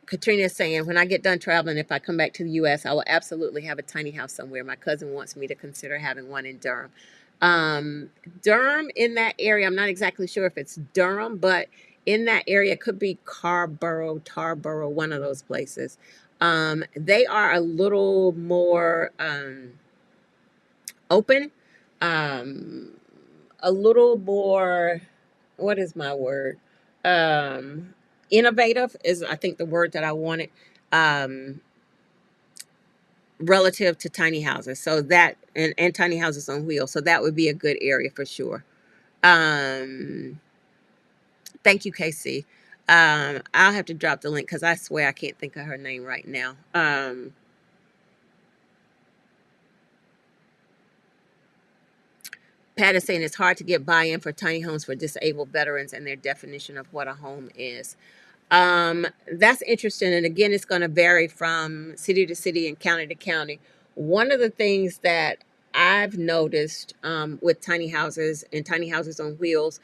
Katrina is saying, when I get done traveling, if I come back to the U.S., I will absolutely have a tiny house somewhere. My cousin wants me to consider having one in Durham. Durham, in that area, I'm not exactly sure if it's Durham, but in that area, it could be Tarboro, one of those places. They are a little more open, um, a little more, what is my word? Um, Innovative is, I think, the word that I wanted, um, relative to tiny houses. So that, and tiny houses on wheels. So that would be a good area for sure. Um, Thank you, Casey. I'll have to drop the link because I swear I can't think of her name right now. Pat is saying it's hard to get buy-in for tiny homes for disabled veterans and their definition of what a home is. That's interesting. And again, it's going to vary from city to city and county to county. One of the things that I've noticed, with tiny houses and tiny houses on wheels,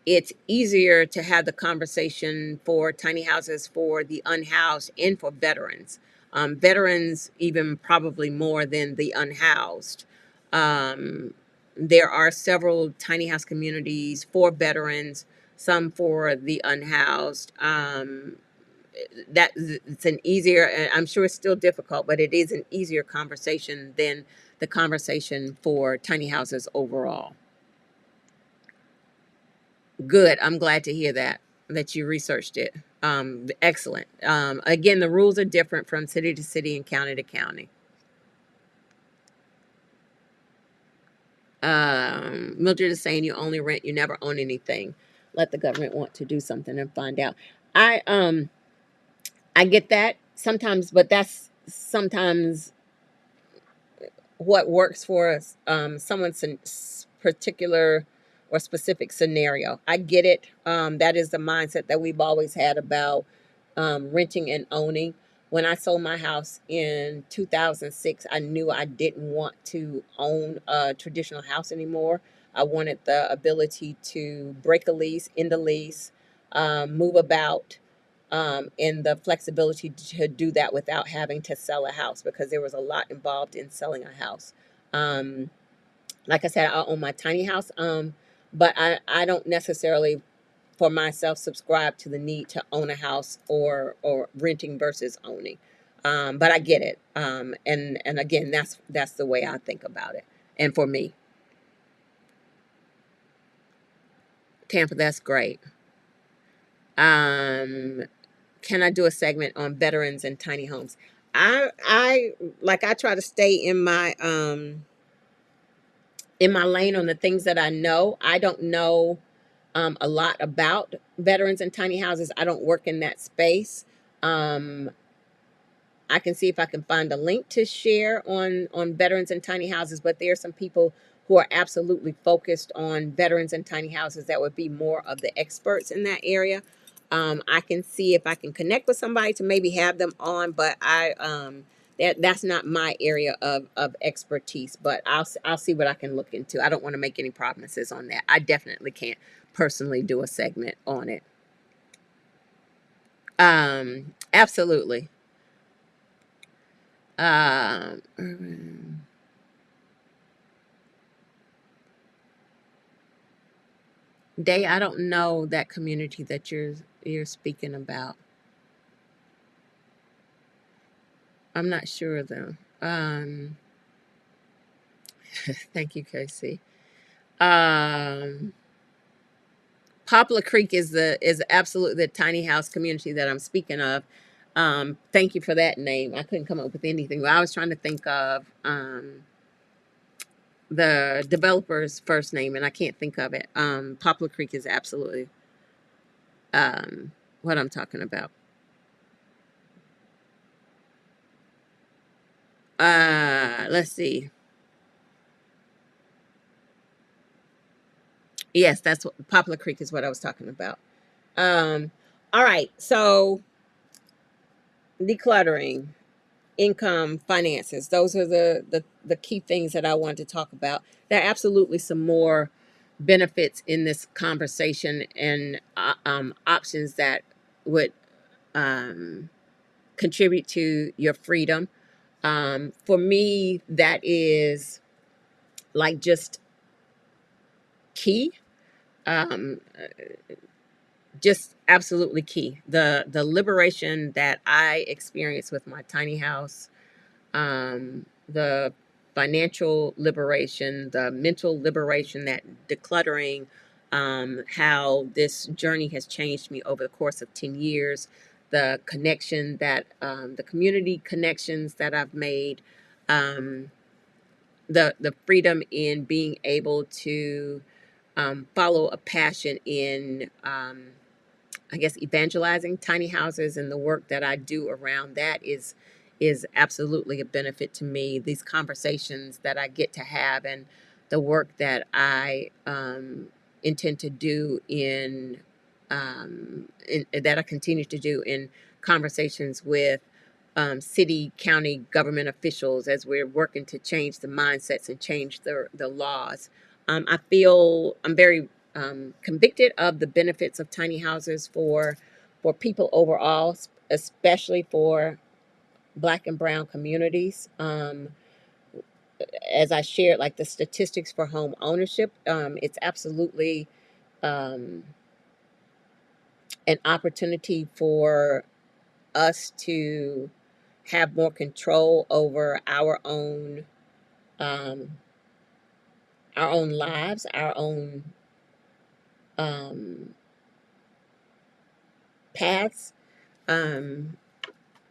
it's easier to have the conversation for tiny houses for the unhoused and for veterans. Veterans, even probably more than the unhoused. Um, there are several tiny house communities for veterans, some for the unhoused. That it's an easier, I'm sure it's still difficult, but it is an easier conversation than the conversation for tiny houses overall. Good. I'm glad to hear that you researched it. Excellent. Again, the rules are different from city to city and county to county. Mildred is saying you only rent, you never own anything. Let the government want to do something and find out. I um I get that sometimes, but that's sometimes what works for someone's particular or specific scenario. I get it. That is the mindset that we've always had about renting and owning. When I sold my house in 2006, I knew I didn't want to own a traditional house anymore. I wanted the ability to break a lease, end a lease, move about, and the flexibility to do that without having to sell a house, because there was a lot involved in selling a house. Um, like I said, I own my tiny house, but I don't necessarily for myself subscribe to the need to own a house or renting versus owning. But I get it. And again, that's the way I think about it. And for me, Tampa, that's great. Um, can I do a segment on veterans and tiny homes? I like I try to stay in my lane on the things that I know. I don't know a lot about veterans and tiny houses. I don't work in that space. Um, I can see if I can find a link to share on veterans and tiny houses, but there are some people who are absolutely focused on veterans and tiny houses that would be more of the experts in that area. I can see if I can connect with somebody to maybe have them on, but that's not my area of expertise. But I'll see what I can look into. I don't want to make any promises on that. I definitely can't personally do a segment on it. Absolutely. Um, Day, I don't know that community that you're speaking about. I'm not sure though. Thank you, Casey. Um, Poplar Creek is absolutely the tiny house community that I'm speaking of. Thank you for that name. I couldn't come up with anything. But I was trying to think of the developer's first name, and I can't think of it. Poplar Creek is absolutely um, what I'm talking about. Let's see. Yes, that's what Poplar Creek is what I was talking about. Um, all right, so decluttering, income, finances. Those are the key things that I wanted to talk about. There are absolutely some more benefits in this conversation and options that would um, contribute to your freedom. For me, that is like just key. Um, just absolutely key. The liberation that I experienced with my tiny house, the financial liberation, the mental liberation, that decluttering, how this journey has changed me over the course of 10 years, the connection that the community connections that I've made, um, the freedom in being able to follow a passion in I guess evangelizing tiny houses, and the work that I do around that is absolutely a benefit to me. These conversations that I get to have and the work that I intend to do in that I continue to do in conversations with city, county government officials as we're working to change the mindsets and change the laws. I feel I'm very convicted of the benefits of tiny houses for people overall, especially for Black and Brown communities. As I shared, like the statistics for home ownership, it's absolutely um, an opportunity for us to have more control over um, our own lives, our own um, paths. Um,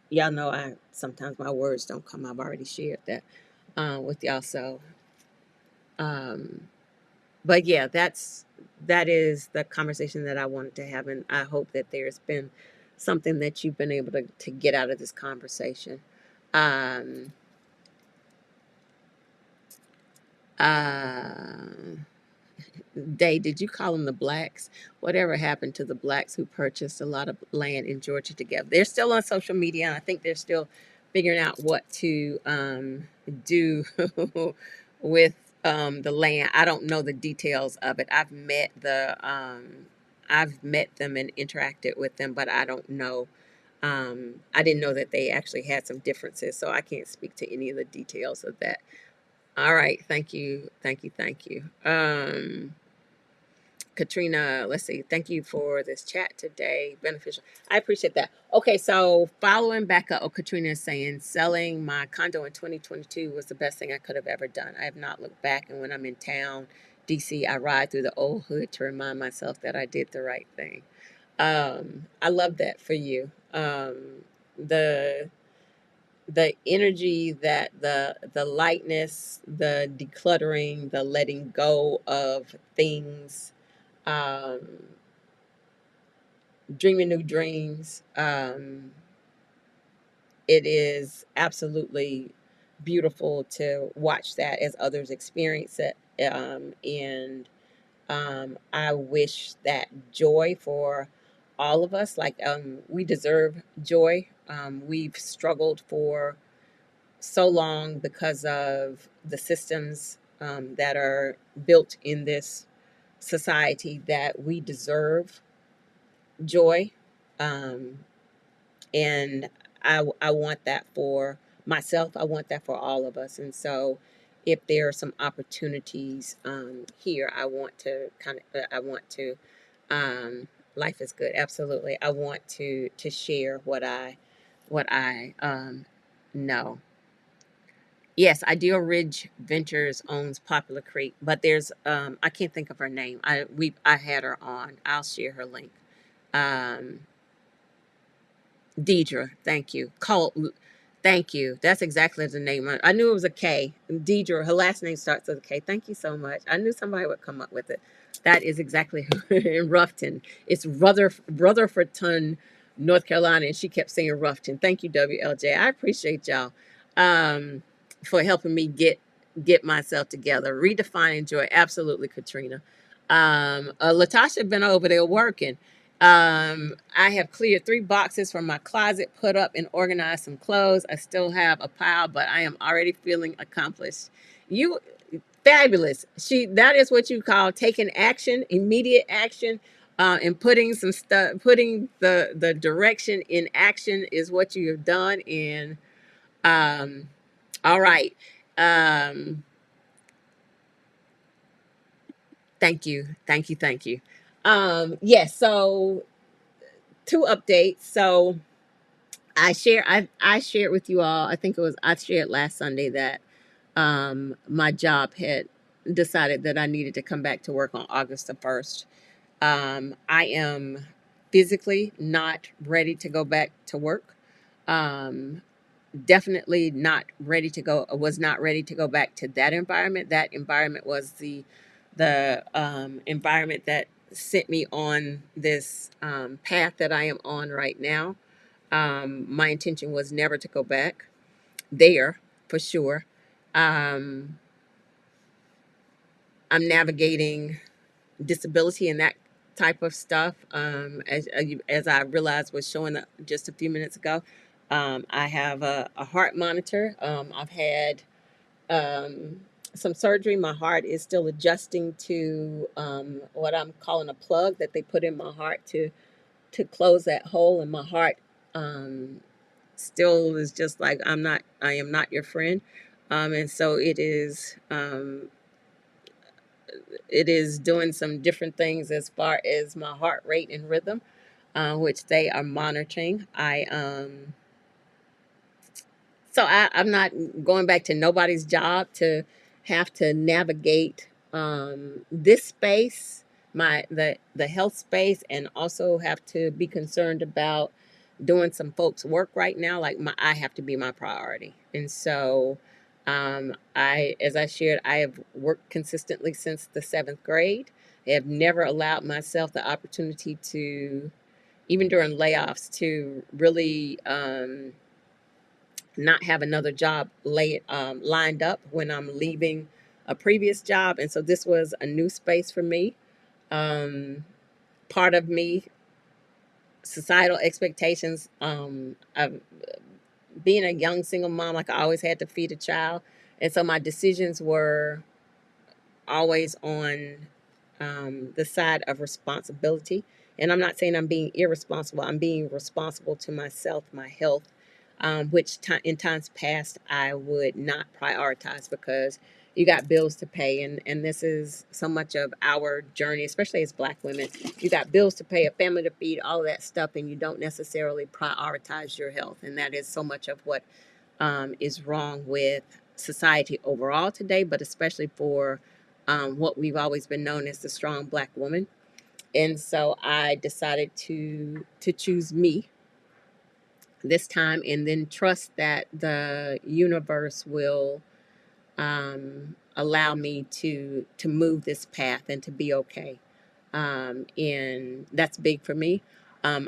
y'all know I sometimes my words don't come. I've already shared that with y'all. So Um, but yeah, that is the conversation that I wanted to have, and I hope that there's been something that you've been able to get out of this conversation. Um, uh, Day, did you call them the blacks? Whatever happened to the blacks who purchased a lot of land in Georgia together? They're still on social media, and I think they're still figuring out what to do with the land. I don't know the details of it. I've met them and interacted with them, but I don't know. I didn't know that they actually had some differences, so I can't speak to any of the details of that. All right, thank you, thank you, thank you. Katrina, let's see. Thank you for this chat today. Beneficial. I appreciate that. Okay, so following back up, Katrina is saying selling my condo in 2022 was the best thing I could have ever done. I have not looked back, and when I'm in town, DC, I ride through the old hood to remind myself that I did the right thing. I love that for you. The the energy, that the lightness, the decluttering, the letting go of things, um, dreaming new dreams. It is absolutely beautiful to watch that as others experience it. And I wish that joy for all of us. Like, we deserve joy. We've struggled for so long because of the systems that are built in this society, that we deserve joy. Um, and I want that for myself. I want that for all of us. And so, if there are some opportunities here, I want to I want to, um, life is good. Absolutely. I want to share what I know. Yes, Ideal Ridge Ventures owns Poplar Creek, but there's I can't think of her name. I had her on. I'll share her link. Um, Deidre, thank you. Thank you. That's exactly the name. I knew it was a K. Deidre, her last name starts with a K. Thank you so much. I knew somebody would come up with it. That is exactly who in Ruffton. It's Rutherfordton, North Carolina, and she kept saying Ruffton. Thank you, WLJ. I appreciate y'all for helping me get myself together. Redefining joy. Absolutely, Katrina. Latasha been over there working. I have cleared 3 boxes from my closet, put up and organized some clothes. I still have a pile, but I am already feeling accomplished. You fabulous. That is what you call taking action, immediate action, and putting some stuff, putting the direction in action is what you have done. And um, all right. Um, thank you, thank you, thank you. Yes. So, 2 updates. So I shared with you all. I think it was I shared last Sunday that my job had decided that I needed to come back to work on August the 1st. I am physically not ready to go back to work. Um, Definitely not ready to go. Was not ready to go back to that environment. That environment was the environment that sent me on this path that I am on right now. My intention was never to go back there, for sure. Um, I'm navigating disability and that type of stuff. As I realized was showing up just a few minutes ago, I have a heart monitor. I've had some surgery. My heart is still adjusting to what I'm calling a plug that they put in my heart to close that hole in my heart. Um, Still is just like, I am not your friend. And so it is doing some different things as far as my heart rate and rhythm, which they are monitoring. I'm not going back to nobody's job to have to navigate this space, the health space, and also have to be concerned about doing some folks' work right now. Like, I have to be my priority, and so As I shared, I have worked consistently since the seventh grade. I have never allowed myself the opportunity to, even during layoffs, to really not have another job lined up when I'm leaving a previous job. And so this was a new space for me. Um, Part of me, societal expectations, of being a young single mom, like I always had to feed a child. And so my decisions were always on the side of responsibility. And I'm not saying I'm being irresponsible. I'm being responsible to myself, my health, which in times past I would not prioritize because you got bills to pay. And this is so much of our journey, especially as Black women. You got bills to pay, a family to feed, all of that stuff, and you don't necessarily prioritize your health. And that is so much of what is wrong with society overall today, but especially for what we've always been known as the strong Black woman. And so I decided to choose me this time, and then trust that the universe will allow me to move this path and to be okay. And that's big for me.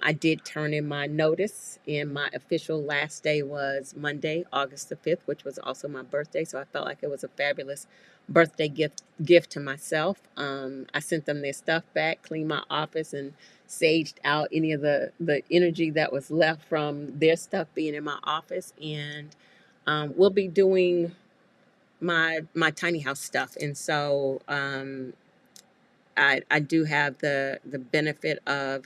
I did turn in my notice, and my official last day was Monday, August the 5th, which was also my birthday. So I felt like it was a fabulous birthday gift to myself. I sent them their stuff back, cleaned my office, and saged out any of the energy that was left from their stuff being in my office. And we'll be doing my tiny house stuff. And so I do have the benefit of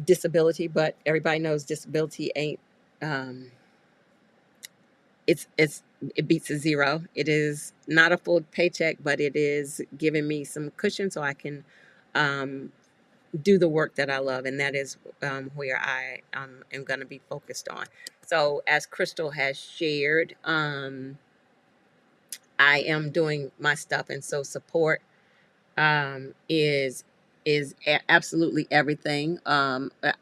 disability, but everybody knows disability ain't um, it beats a zero. It is not a full paycheck, but it is giving me some cushion so I can um, do the work that I love, and that is where I am going to be focused on. So, as Crystal has shared, I am doing my stuff, and so support is absolutely everything.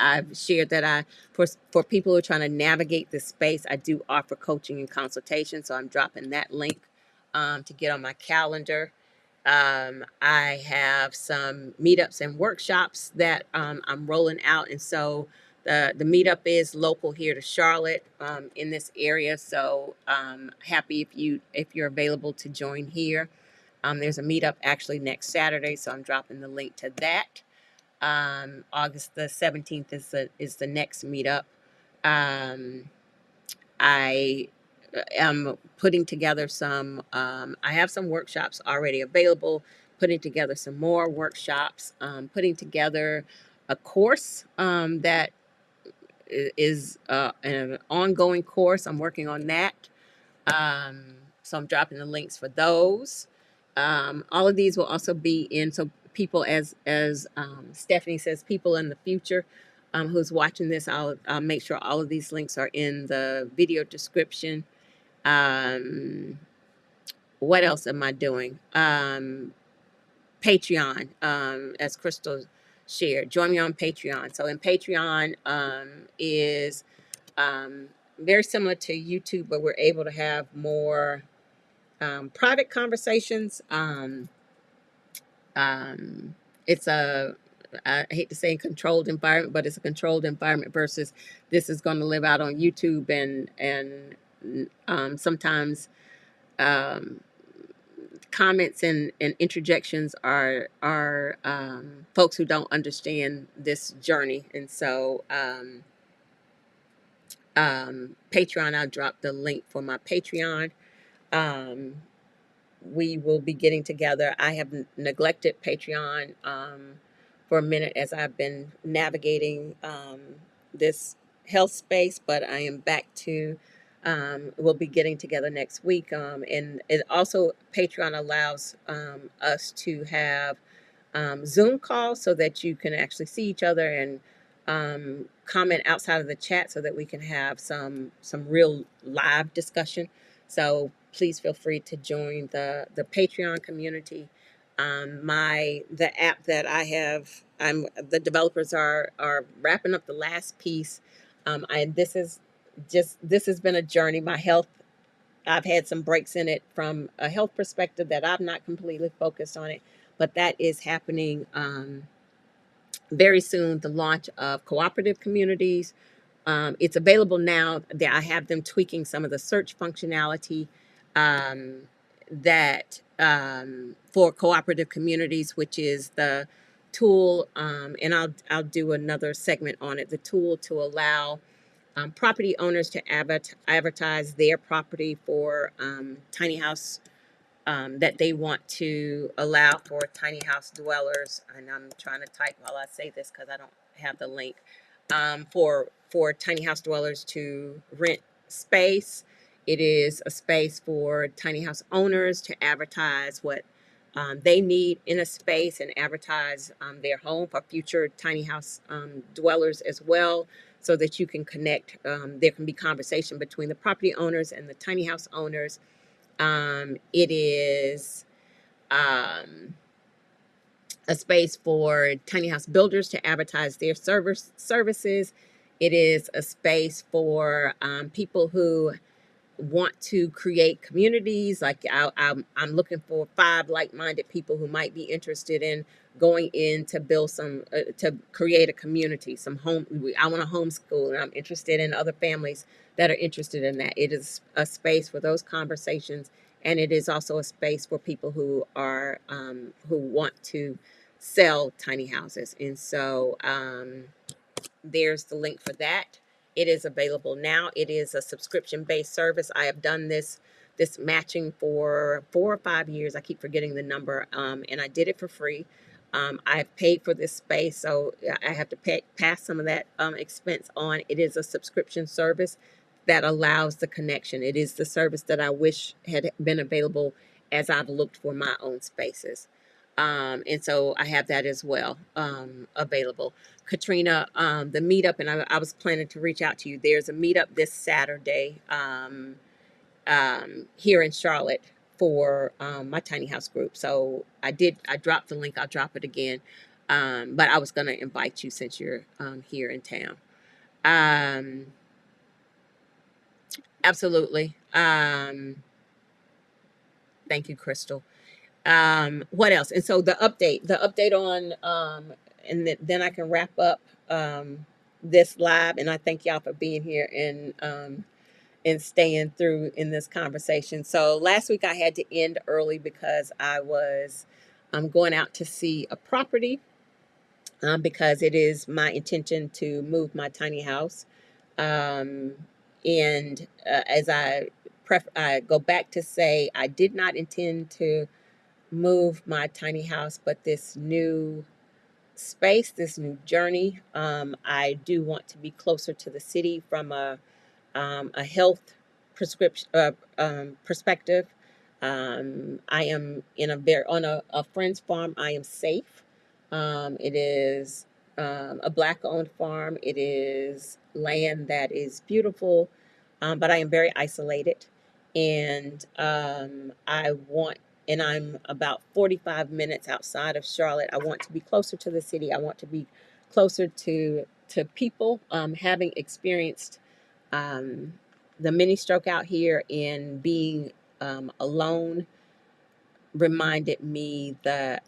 I've shared that for people who are trying to navigate this space, I do offer coaching and consultation. So I'm dropping that link to get on my calendar. I have some meetups and workshops that I'm rolling out, and so the meetup is local here to Charlotte, in this area. So happy if you're available to join here. There's a meetup actually next Saturday, so I'm dropping the link to that. August the 17th is the next meetup. Um, I am putting together some. I have some workshops already available. Putting together some more workshops. Putting together a course that is an ongoing course. I'm working on that. So I'm dropping the links for those. All of these will also be in, so people, as Stephanie says, people in the future who's watching this, I'll make sure all of these links are in the video description. Um, what else am I doing? Patreon, as Crystal shared, join me on Patreon. So in Patreon is um, very similar to YouTube, but we're able to have more private conversations. It's a, I hate to say controlled environment, but it's a controlled environment versus this is going to live out on YouTube, and sometimes um, comments and interjections are folks who don't understand this journey. And so Patreon, I'll drop the link for my Patreon. Um, we will be getting together. I have neglected Patreon for a minute as I've been navigating this health space, but I am back to. We'll be getting together next week, and it also Patreon allows us to have Zoom calls so that you can actually see each other and comment outside of the chat so that we can have some real live discussion. So please feel free to join the Patreon community. The app that I have, the developers are wrapping up the last piece. This has been a journey. My health I've had some breaks in it from a health perspective that I've not completely focused on it, but that is happening very soon. The launch of cooperative communities. It's available now. I have them tweaking some of the search functionality um, that for cooperative communities, which is the tool, and I'll do another segment on it. The tool to allow property owners to advertise their property for tiny house that they want to allow for tiny house dwellers. And I'm trying to type while I say this because I don't have the link for tiny house dwellers to rent space. It is a space for tiny house owners to advertise what they need in a space and advertise their home for future tiny house dwellers as well, so that you can connect. There can be conversation between the property owners and the tiny house owners. It is a space for tiny house builders to advertise their services. It is a space for people who want to create communities. Like I'm looking for 5 like-minded people who might be interested in going in to build some to create a community, some home. I want to homeschool, and I'm interested in other families that are interested in that. It is a space for those conversations, and it is also a space for people who are who want to sell tiny houses. And so there's the link for that. It is available now. It is a subscription-based service. I have done this matching for 4 or 5 years. I keep forgetting the number, and I did it for free. I've paid for this space, so I have to pass some of that expense on. It is a subscription service that allows the connection. It is the service that I wish had been available as I've looked for my own spaces. And so I have that as well available. Katrina, the meetup, and I was planning to reach out to you. There's a meetup this Saturday here in Charlotte for my tiny house group. So I dropped the link. I'll drop it again. But I was going to invite you since you're here in town. Absolutely. Thank you, Crystal. What else? And so the update on then I can wrap up this live. And I thank y'all for being here and staying through in this conversation. So last week I had to end early because I was going out to see a property because it is my intention to move my tiny house. And as I go back to say, I did not intend to move my tiny house, but this new space, this new journey, I do want to be closer to the city from a health prescription perspective. I am in on a friend's farm. I am safe. It is a black-owned farm. It is land that is beautiful, but I am very isolated, and and I'm about 45 minutes outside of Charlotte. I want to be closer to the city. I want to be closer to people, having experienced the mini stroke out here and being alone reminded me that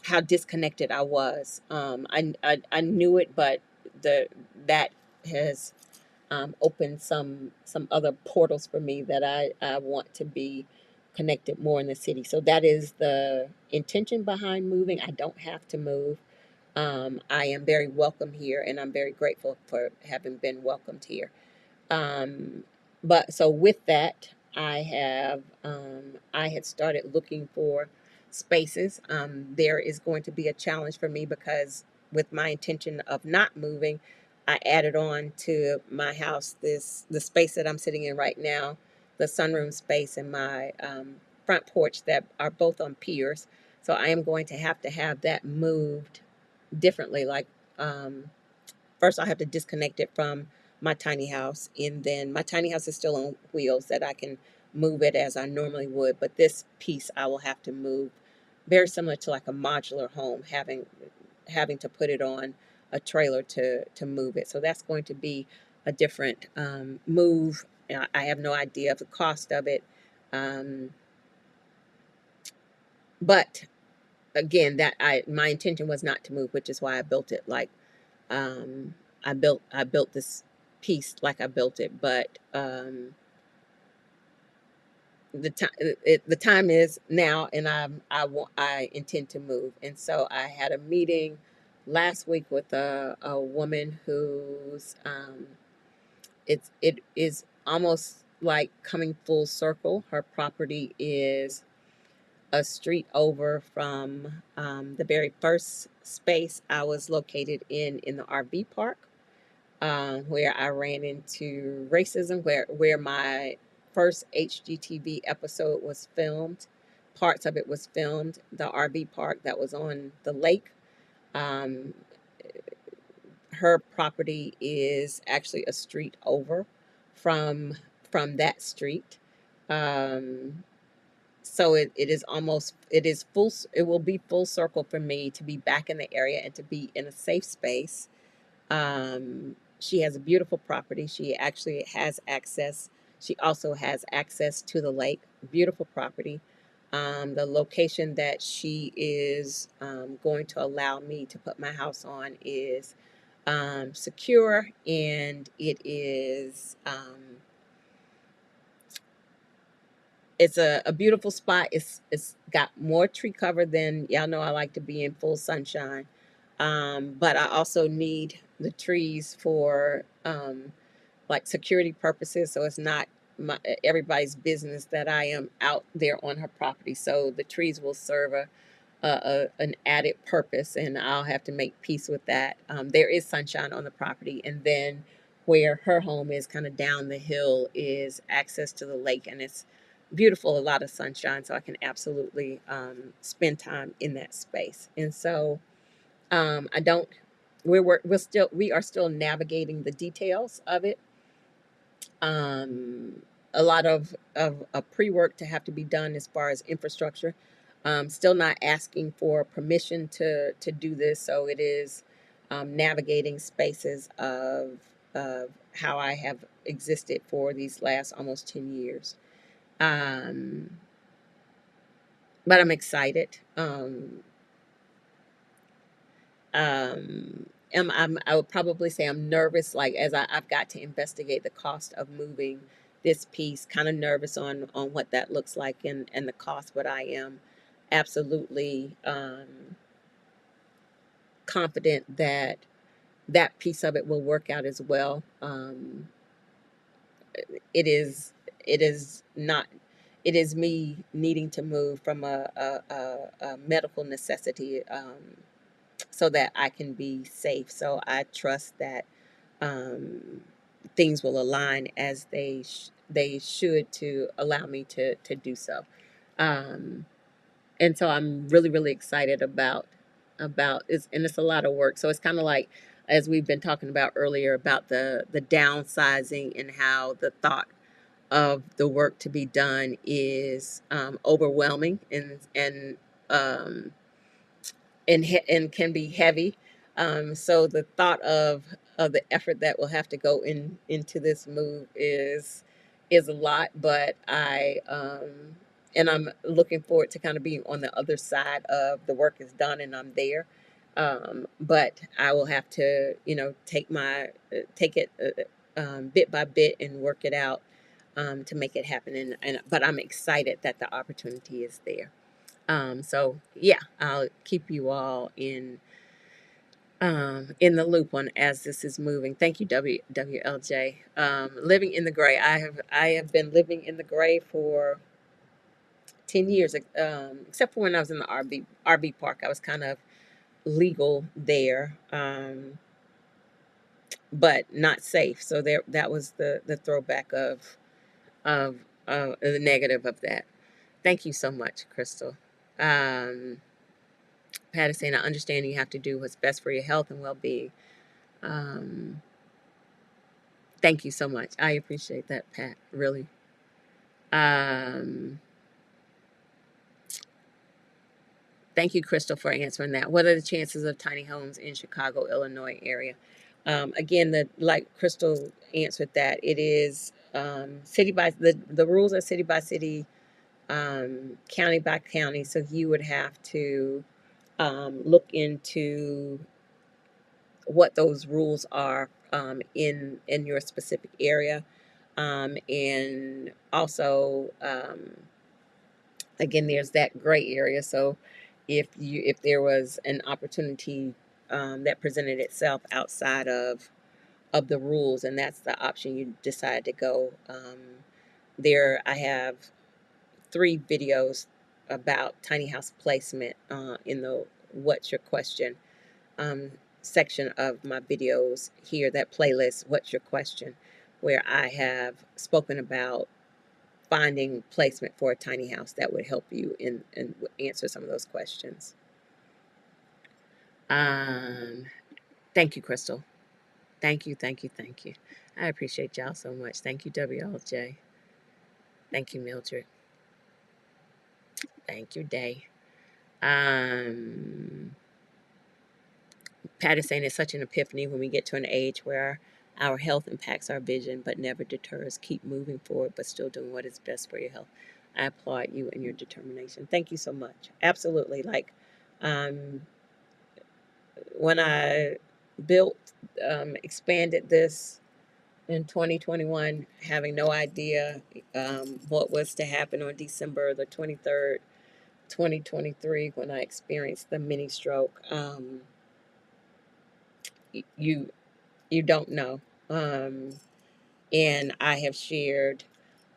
how disconnected I was. I knew it, but that has opened some other portals for me that I want to be connected more in the city. So that is the intention behind moving. I don't have to move. I am very welcome here, and I'm very grateful for having been welcomed here. But so with that, I had started looking for spaces. There is going to be a challenge for me because with my intention of not moving, I added on to my house the space that I'm sitting in right now, the sunroom space and my front porch that are both on piers. So I am going to have that moved differently. Like first, I have to disconnect it from my tiny house, and then my tiny house is still on wheels that I can move it as I normally would. But this piece I will have to move, very similar to like a modular home, having to put it on a trailer to move it. So that's going to be a different move I have no idea of the cost of it. Um, but again, that my intention was not to move, which is why I built it like um, I built this piece like I built it. But the time is now, and I intend to move. And so I had a meeting last week with a woman who's it is almost like coming full circle. Her property is a street over from the very first space I was located in the RV park, where I ran into racism, where my first HGTV episode was filmed. Parts of it was filmed. The RV park that was on the lake. Um, her property is actually a street over from that street. Um, so it is almost it will be full circle for me to be back in the area and to be in a safe space. She has a beautiful property. She actually has access. She also has access to the lake. Beautiful property. The location that she is going to allow me to put my house on is secure, and it's a beautiful spot. It's got more tree cover than y'all know. I like to be in full sunshine, but I also need the trees for like security purposes. So it's not everybody's business that I am out there on her property. So the trees will serve an added purpose, and I'll have to make peace with that. There is sunshine on the property, and then where her home is, kind of down the hill, is access to the lake, and it's beautiful, a lot of sunshine, so I can absolutely spend time in that space. And so I don't. We are still navigating the details of it. um, a lot of pre-work to have to be done as far as infrastructure. Still not asking for permission to do this, so it is navigating spaces of how I have existed for these last almost 10 years. Um, but I'm excited. I would probably say I'm nervous, like as I've got to investigate the cost of moving this piece, kind of nervous on what that looks like and the cost, but I am absolutely confident that that piece of it will work out as well. It is it is not it is me needing to move from a medical necessity, so that I can be safe. So I trust that um, things will align as they should to allow me to do so. Um, and so I'm really excited about it's, and it's a lot of work. So it's kind of like, as we've been talking about earlier, about the downsizing, and how the thought of the work to be done is overwhelming, um, and can be heavy. So the thought of the effort that will have to go into this move is a lot, but I'm looking forward to kind of being on the other side of the work is done and I'm there. But I will have to, take it bit by bit and work it out, to make it happen. And but I'm excited that the opportunity is there. So yeah, I'll keep you all in the loop on as this is moving. Thank you, WLJ. Living in the gray. I have been living in the gray for 10 years. Except for when I was in the RV park, I was kind of legal there, but not safe. So there, that was the throwback of the negative of that. Thank you so much, Crystal. Um, Pat is saying, I understand you have to do what's best for your health and well being. Um, thank you so much. I appreciate that, Pat, really. Um, thank you, Crystal, for answering that. What are the chances of tiny homes in Chicago, Illinois area? Again, like Crystal answered that, it is city by the rules are city by city, county by county. So you would have to look into what those rules are in your specific area, and also again, there's that gray area. So if there was an opportunity that presented itself outside of the rules, and that's the option you decide to go. There, I have 3 videos about tiny house placement in the "What's Your Question" um, section of my videos here. That playlist, "What's Your Question," where I have spoken about finding placement for a tiny house that would help you in and answer some of those questions. Um, Thank you, Crystal. Thank you, thank you, thank you. I appreciate y'all so much. Thank you, WLJ. Thank you, Mildred. Thank you, Day. Um, Pat is saying it's such an epiphany when we get to an age where our health impacts our vision but never deters. Keep moving forward but still doing what is best for your health. I applaud you and your determination. Thank you so much. Absolutely. Like um, when I built, expanded this in 2021, having no idea what was to happen on December the 23rd, 2023, when I experienced the mini stroke. You you don't know. Um, and I have shared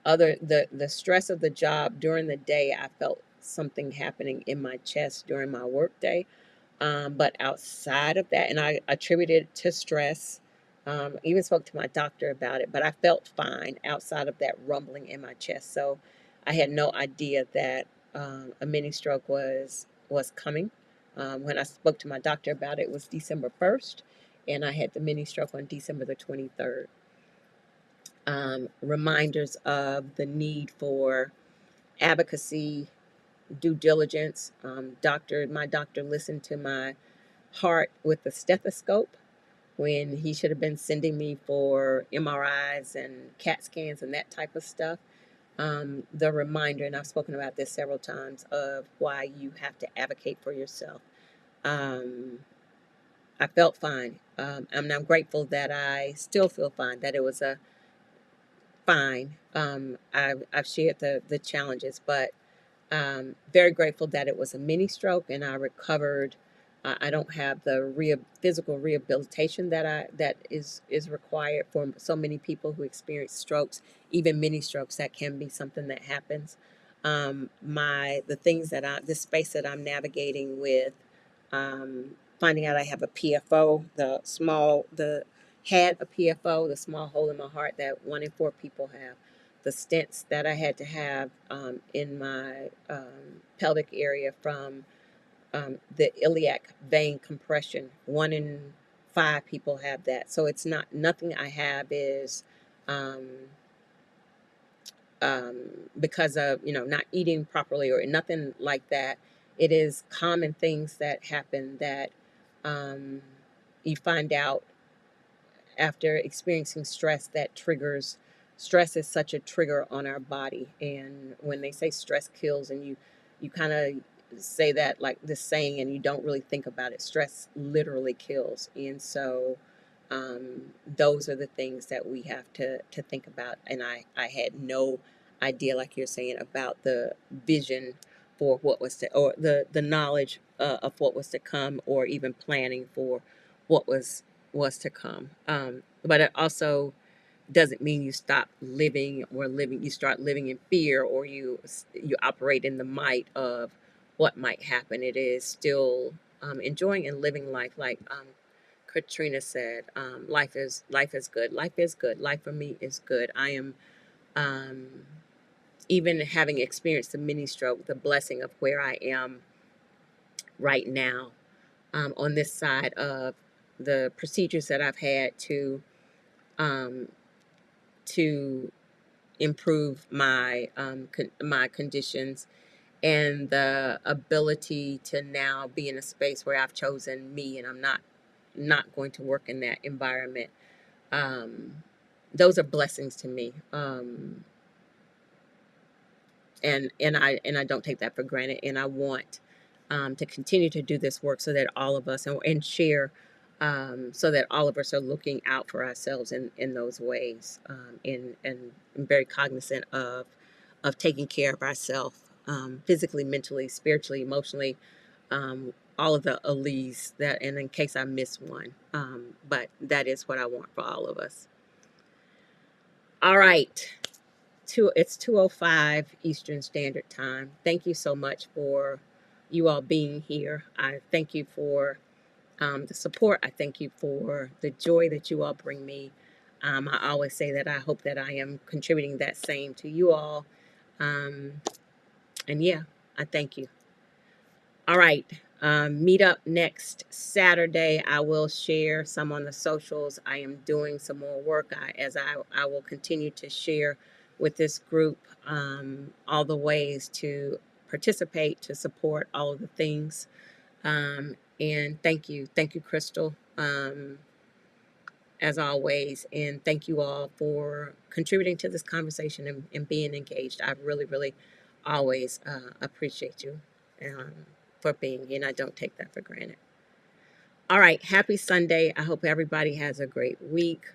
the stress of the job during the day. I felt something happening in my chest during my work day. But outside of that, and I attributed it to stress. Even spoke to my doctor about it, but I felt fine outside of that rumbling in my chest. So I had no idea that a mini stroke was coming. When I spoke to my doctor about it, it was December 1st, and I had the mini stroke on December the 23rd. Reminders of the need for advocacy, due diligence. My doctor listened to my heart with the stethoscope when he should have been sending me for MRIs and CAT scans and that type of stuff. The reminder, and I've spoken about this several times, of why you have to advocate for yourself. Um, I felt fine. And I'm grateful that I still feel fine, that it was a fine. I've shared the challenges, but very grateful that it was a mini stroke and I recovered. I don't have the physical rehabilitation that is required for so many people who experience strokes, even mini strokes. That can be something that happens. The things this space that I'm navigating with, finding out I have a PFO, the had a PFO, the small hole in my heart that 1 in 4 people have, the stents that I had to have in my pelvic area from the iliac vein compression. 1 in 5 people have that. So it's nothing I have is um, um, because of, not eating properly or nothing like that. It is common things that happen that um, you find out after experiencing stress is such a trigger on our body. And when they say stress kills, and you kind of say that like this saying and you don't really think about it, stress literally kills. And so those are the things that we have to think about. And I had no idea, like you're saying, about the vision for what was to, or the knowledge of what was to come, or even planning for what was to come. But it also doesn't mean you stop living, you start living in fear, or you operate in the might of what might happen. It is still enjoying and living life, like Katrina said. Life is good. Life is good. Life for me is good. I am um, even having experienced the mini stroke, the blessing of where I am right now, on this side of the procedures that I've had um, to improve my conditions, and the ability to now be in a space where I've chosen me, and I'm not going to work in that environment. Um, those are blessings to me. And I don't take that for granted. And I want to continue to do this work so that all of us and share, so that all of us are looking out for ourselves in those ways, and very cognizant of taking care of ourselves, physically, mentally, spiritually, emotionally, all of the alleys that, and in case I miss one, but that is what I want for all of us. All right. It's 2:05 Eastern Standard Time. Thank you so much for you all being here. I thank you for the support. I thank you for the joy that you all bring me. I always say that I hope that I am contributing that same to you all. Um, and yeah, I thank you. All right. Meet up next Saturday. I will share some on the socials. I am doing some more work, I will continue to share with this group, all the ways to participate, to support all of the things. And thank you. Thank you, Crystal, as always. And thank you all for contributing to this conversation and being engaged. I really, really always appreciate you, um, for being here, and I don't take that for granted. All right. Happy Sunday. I hope everybody has a great week.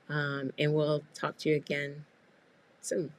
And we'll talk to you again soon.